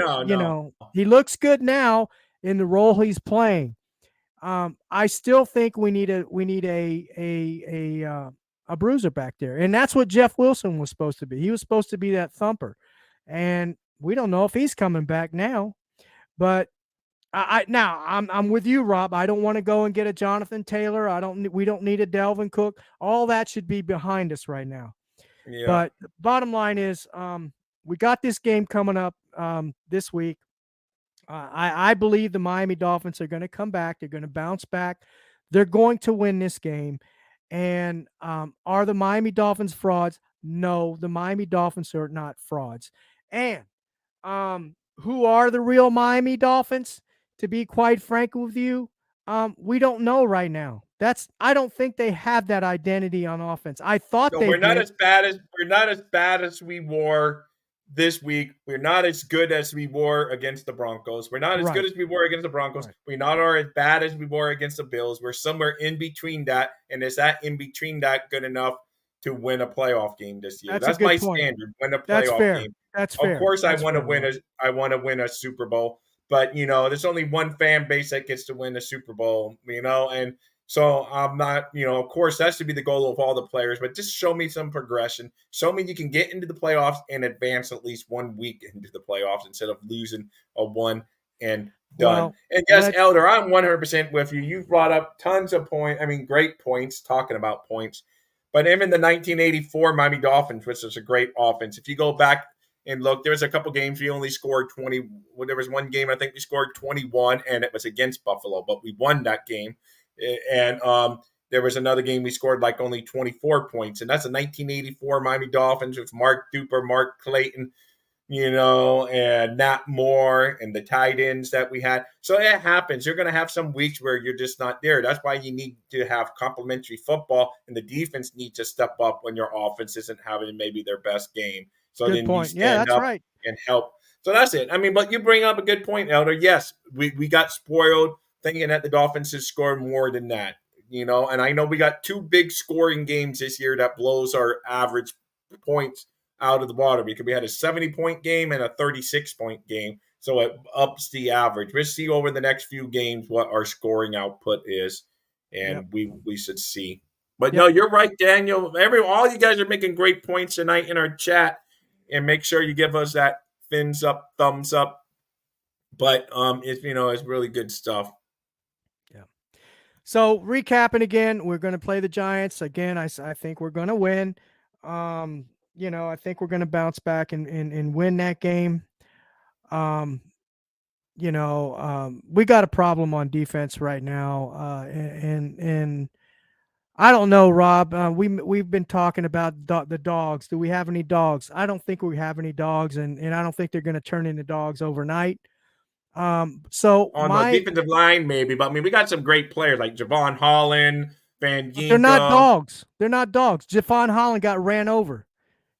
He looks good now in the role he's playing. I still think we need a bruiser back there, and that's what Jeff Wilson was supposed to be. He was supposed to be that thumper, and we don't know if he's coming back now. But I'm with you, Rob. I don't want to go and get a Jonathan Taylor. We don't need a Delvin Cook. All that should be behind us right now. Yeah. But the bottom line is, we got this game coming up this week. I believe the Miami Dolphins are going to come back. They're going to bounce back. They're going to win this game. And are the Miami Dolphins frauds? No, the Miami Dolphins are not frauds. And who are the real Miami Dolphins? to be quite frank with you, we don't know right now. I don't think they have that identity on offense. I thought So they we're not did. as bad as we were this week. We're not as good as we were against the Broncos. We're not as good Right. as we were against the Broncos. Right. We're not as bad as we were against the Bills. We're somewhere in between that. And is that in between that good enough to win a playoff game this year? That's a That's good my point. standard. Win a That's playoff fair. game. That's Of fair. course, That's I want to fair, win Rob. a Super Bowl. But there's only one fan base that gets to win a Super Bowl. And so I'm not, of course, that should be the goal of all the players, but just show me some progression. Show me you can get into the playoffs and advance at least 1 week into the playoffs instead of losing a one and done. Well, And yes, let's Elder, I'm 100% with you. You've brought up tons of points. I mean, great points talking about points. But even the 1984 Miami Dolphins, which was a great offense, if you go back and look, there was a couple games we only scored 20. Well, there was one game I think we scored 21, and it was against Buffalo, but we won that game. And there was another game we scored like only 24 points, and that's a 1984 Miami Dolphins with Mark Duper, Mark Clayton, and Nat Moore and the tight ends that we had. So it happens. You're going to have some weeks where you're just not there. That's why you need to have complementary football, and the defense needs to step up when your offense isn't having maybe their best game. So good then point. you Yeah, stand that's up right. and help. So that's it. I mean, but you bring up a good point, Elder. Yes, we got spoiled thinking that the Dolphins should score more than that. And I know we got two big scoring games this year that blows our average points out of the water because we had a 70-point game and a 36-point game. So it ups the average. We'll see over the next few games what our scoring output is, Yep. and we should see. But Yep. no, you're right, Daniel. All you guys are making great points tonight in our chat, and make sure you give us that thumbs up. But it's really good stuff. So recapping again, we're going to play the Giants again. I think we're going to win. I think we're going to bounce back and win that game. We got a problem on defense right now, and I don't know, Rob. We've been talking about the dogs. Do we have any dogs? I don't think we have any dogs, and I don't think they're going to turn into dogs overnight. So On the defensive line, maybe, but I mean, we got some great players like Javon Holland, Van Ginkel. They're not dogs. They're not dogs. Javon Holland got ran over.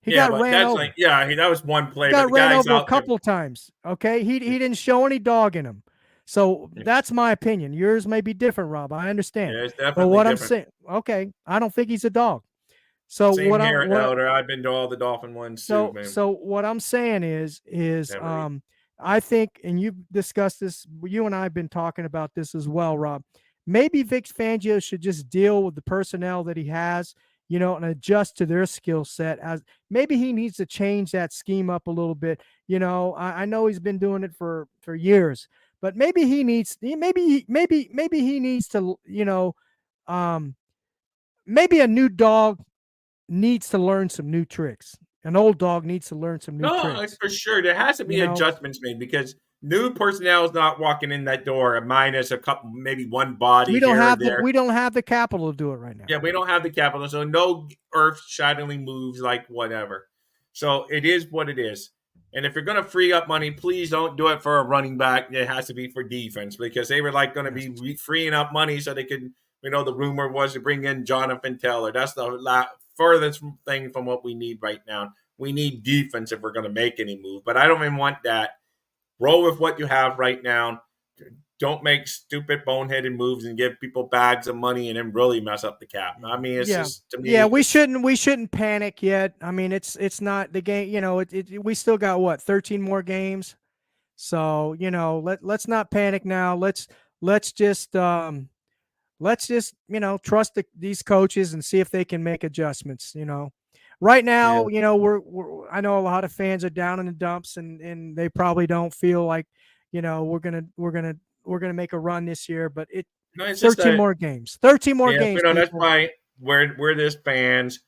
He got ran over. That was one play. He got ran over a couple of times. Okay, he didn't show any dog in him. So that's my opinion. Yours may be different, Rob. I understand. Yeah, it's definitely but what different. I'm saying, okay, I don't think he's a dog. So Same here, Elder. I've been to all the Dolphin ones too, man. So what I'm saying is I think, and you've discussed this, you and I have been talking about this as well, Rob. Maybe Vic Fangio should just deal with the personnel that he has, and adjust to their skill set. As maybe he needs to change that scheme up a little bit. I know he's been doing it for years, but maybe he needs to, maybe a new dog needs to learn some new tricks. An old dog needs to learn some new tricks. For sure. There has to be adjustments made because new personnel is not walking in that door minus a couple, maybe one body. We don't have the capital to do it right now. Yeah, we don't have the capital, so no earth-shattering moves like whatever. So it is what it is. And if you're going to free up money, please don't do it for a running back. It has to be for defense because they were going to be freeing up money so they could. The rumor was to bring in Jonathan Taylor. That's the furthest thing from what we need right now. We need defense if we're going to make any move, but I don't even want that. Roll with what you have right now. Don't make stupid boneheaded moves and give people bags of money and then really mess up the cap. I mean, it's just to me. Yeah, we shouldn't panic yet. I mean, it's not the game. We still got 13 more games. So let's not panic now. Let's just trust these coaches and see if they can make adjustments. Right now, we're I know a lot of fans are down in the dumps and they probably don't feel like, we're gonna make a run this year, but 13 more games. 13 more games. That's why we're just fans,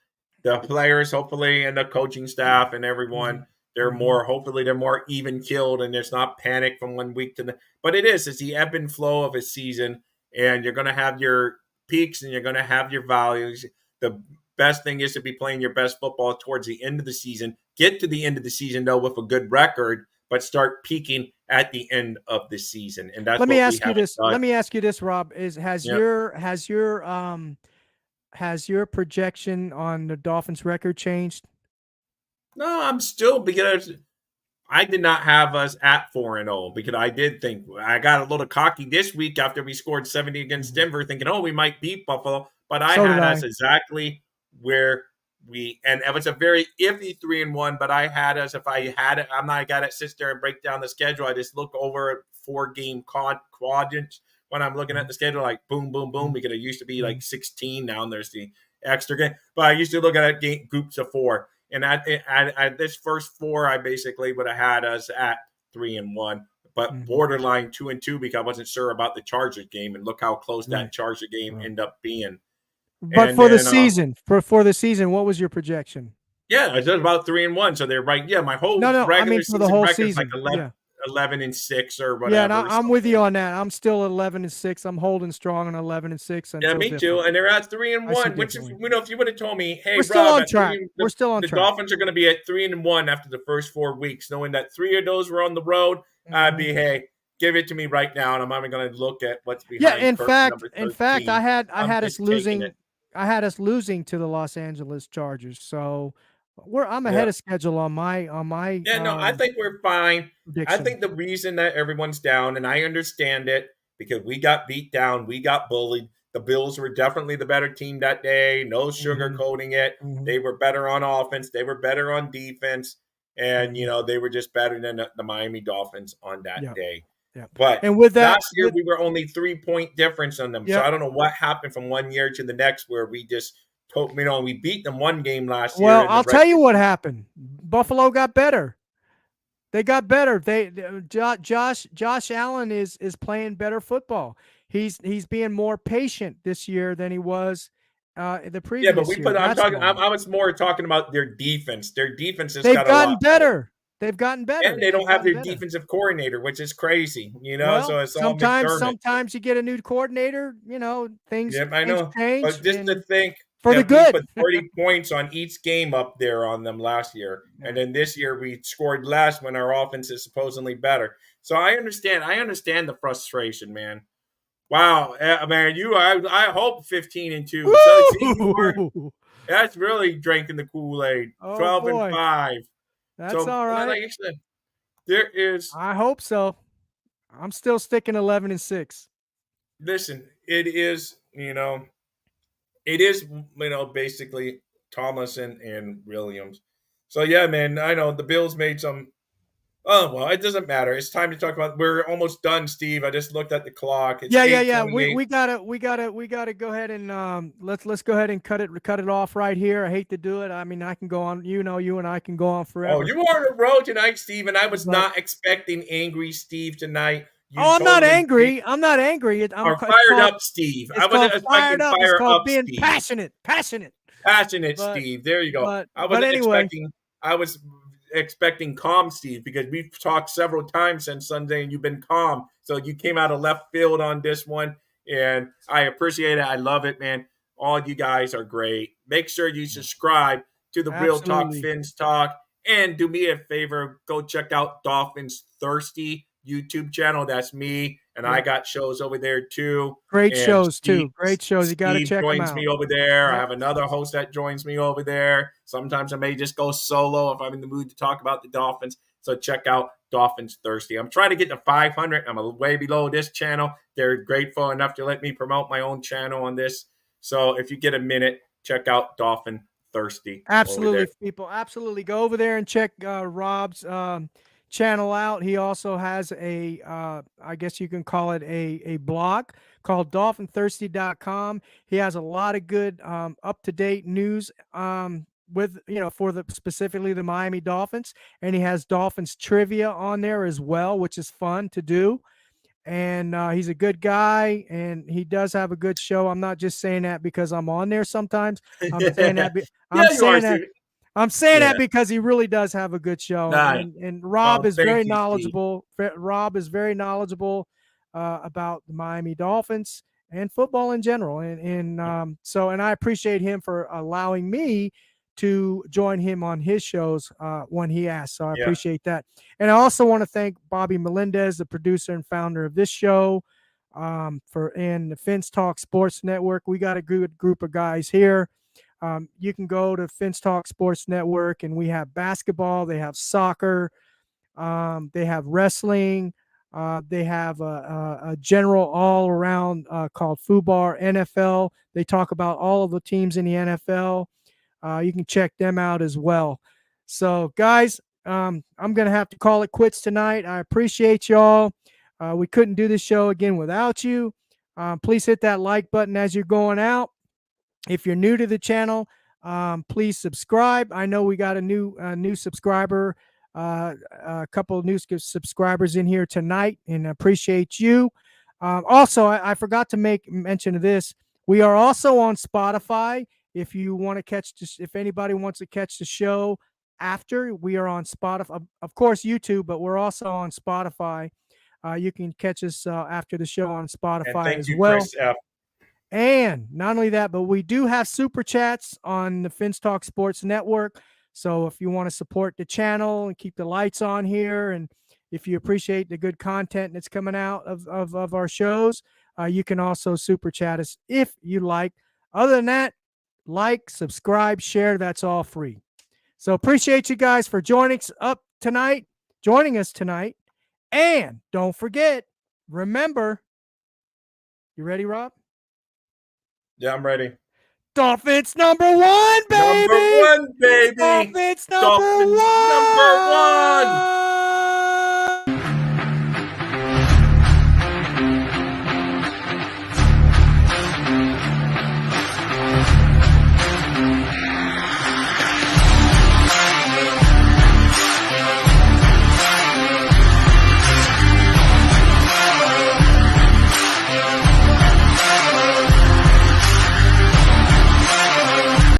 the players, hopefully, and the coaching staff and everyone. They're hopefully they're more even killed and there's not panic from 1 week to the. But it's the ebb and flow of a season, and you're going to have your peaks and you're going to have your values. The best thing is to be playing your best football towards the end of the season. Get to the end of the season, though, with a good record, but start peaking at the end of the season, and that's Let me what we ask you haven't this. done. Let me ask you this, Rob. Yeah. Has your projection on the Dolphins record changed? No, I'm still, because I did not have us at 4-0, because I did think I got a little cocky this week after we scored 70 against Denver, thinking, oh, we might beat Buffalo. But I So did had I. us exactly where and it was a very iffy 3-1, but I had us, if I had it, I'm not a guy that sits there and break down the schedule. I just look over at 4-game quadrants when I'm looking at the schedule, like boom, boom, boom, because it used to be like 16. Now there's the extra game. But I used to look at it groups of 4. And at this first 4, I basically would have had us at 3-1, but borderline 2-2, because I wasn't sure about the Chargers game, and look how close that Charger game ended up being. But And for the then, season, for the season, what was your projection? yeah, I said about 3-1, so they're right. Yeah, my whole No, I regular mean for the season whole record is like season. Yeah. 11-6 or Yeah, and whatever. I'm with you on that. I'm still 11-6. I'm holding strong on 11-6 Yeah, until me different. too. And they're at I see 3-1. Which, if differently. if you would have told me, hey, We're still Rob, on at track. We're still on the track. Dolphins are going to be at 3-1 after the first 4 weeks, knowing that 3 of those were on the road, I'd be, hey, give it to me right now, and I'm not even going to look at what's Yeah, behind curtain number 13. I had us just taking losing. it. I had us losing to the Los Angeles Chargers. So I'm Yeah. ahead of schedule on my Yeah, no, I think we're fine. I prediction. think the reason that everyone's down, and I understand it, because we got beat down, we got bullied. The Bills were definitely the better team that day. No sugarcoating it. They were better on offense. They were better on defense. And, they were just better than the Miami Dolphins on that day. Yeah. But And with that, last year, we were only 3-point difference on them. So Yep. I don't know what happened from one year to the next, where we just we beat them one game last year. well, I'll tell you what happened. Buffalo got better. They got better. Josh Allen is playing better football. He's being more patient this year than he was the previous year. I was more talking about their defense. Their defense has They've got gotten a lot better. They've gotten better. And they don't have their defensive coordinator, which is crazy, Well, so it's all McDermott. sometimes you get a new coordinator, things, Yep, I things know. change. But just to think for the that good. we put 30 points on each game up there on them last year. And then this year we scored less when our offense is supposedly better. So I understand the frustration, man. Wow, man, I hope 15-2. So see, that's really drinking the Kool-Aid. 12-5. That's so, all right. Like I said, there is. I hope so. I'm still sticking 11-6. Listen, it is, it is, basically Thomas and Williams. So yeah, man, I know the Bills made some. Oh well, it doesn't matter. It's time to talk about. We're almost done, Steve. I just looked at the clock. It's Yeah. We gotta go ahead and let's go ahead and cut it off right here. I hate to do it. I mean, I can go on. You and I can go on forever. Oh, you were on the road tonight, Steve, and I was not expecting angry Steve tonight. I'm not angry. I'm not angry. I'm fired up, Steve. I wasn't expecting fire up, being Steve. Passionate, Steve. There you go. I wasn't expecting. I was expecting calm, Steve, because we've talked several times since Sunday, and you've been calm. So you came out of left field on this one, and I appreciate it. I love it, man. All you guys are great. Make sure you subscribe to the Real Talk Fins Talk, and do me a favor, go check out Dolphins Thirsty YouTube channel. That's me, and I got shows over there too. Great shows too. Great shows. You got to check them out. Steve joins me over there. I have another host that joins me over there. Sometimes I may just go solo if I'm in the mood to talk about the Dolphins. So check out Dolphins Thirsty. I'm trying to get to 500. I'm way below this channel. They're grateful enough to let me promote my own channel on this. So if you get a minute, check out Dolphin Thirsty. Absolutely, people. Absolutely. Go over there and check Rob's channel out. He also has a I guess you can call it a blog called dolphinthirsty.com. He has a lot of good up-to-date news with for specifically the Miami Dolphins, and he has Dolphins trivia on there as well, which is fun to do. And he's a good guy, and he does have a good show. I'm not just saying that because I'm on there sometimes. I'm saying that I'm saying that because he really does have a good show. And Rob is very knowledgeable. Rob is very knowledgeable about the Miami Dolphins and football in general. And I appreciate him for allowing me to join him on his shows when he asks. So I Yeah. appreciate that. And I also want to thank Bobby Melendez, the producer and founder of this show, and the Finch Talk Sports Network. We got a good group of guys here. You can go to Finch Talk Sports Network, and we have basketball, they have soccer, they have wrestling, they have a general all around called FUBAR NFL. They talk about all of the teams in the NFL. You can check them out as well. So, guys, I'm going to have to call it quits tonight. I appreciate y'all. We couldn't do this show again without you. Please hit that like button as you're going out. If you're new to the channel, please subscribe. I know we got a new subscriber, a couple of new subscribers in here tonight, and appreciate you. Also, I forgot to make mention of this. We are also on Spotify. If you want to catch this, if anybody wants to catch the show after, we are on Spotify. Of course, YouTube, but we're also on Spotify. You can catch us after the show on Spotify And thank as you, well. Chris F. And not only that, but we do have super chats on the Finch Talk Sports Network. So if you want to support the channel and keep the lights on here, and if you appreciate the good content that's coming out of our shows, you can also super chat us if you like. Other than that, like, subscribe, share. That's all free. So appreciate you guys for joining us tonight. And don't forget, remember, you ready, Rob? Yeah, I'm ready. Dolphins number one, baby. Number one, baby. Dolphins number Dolphins one. number one.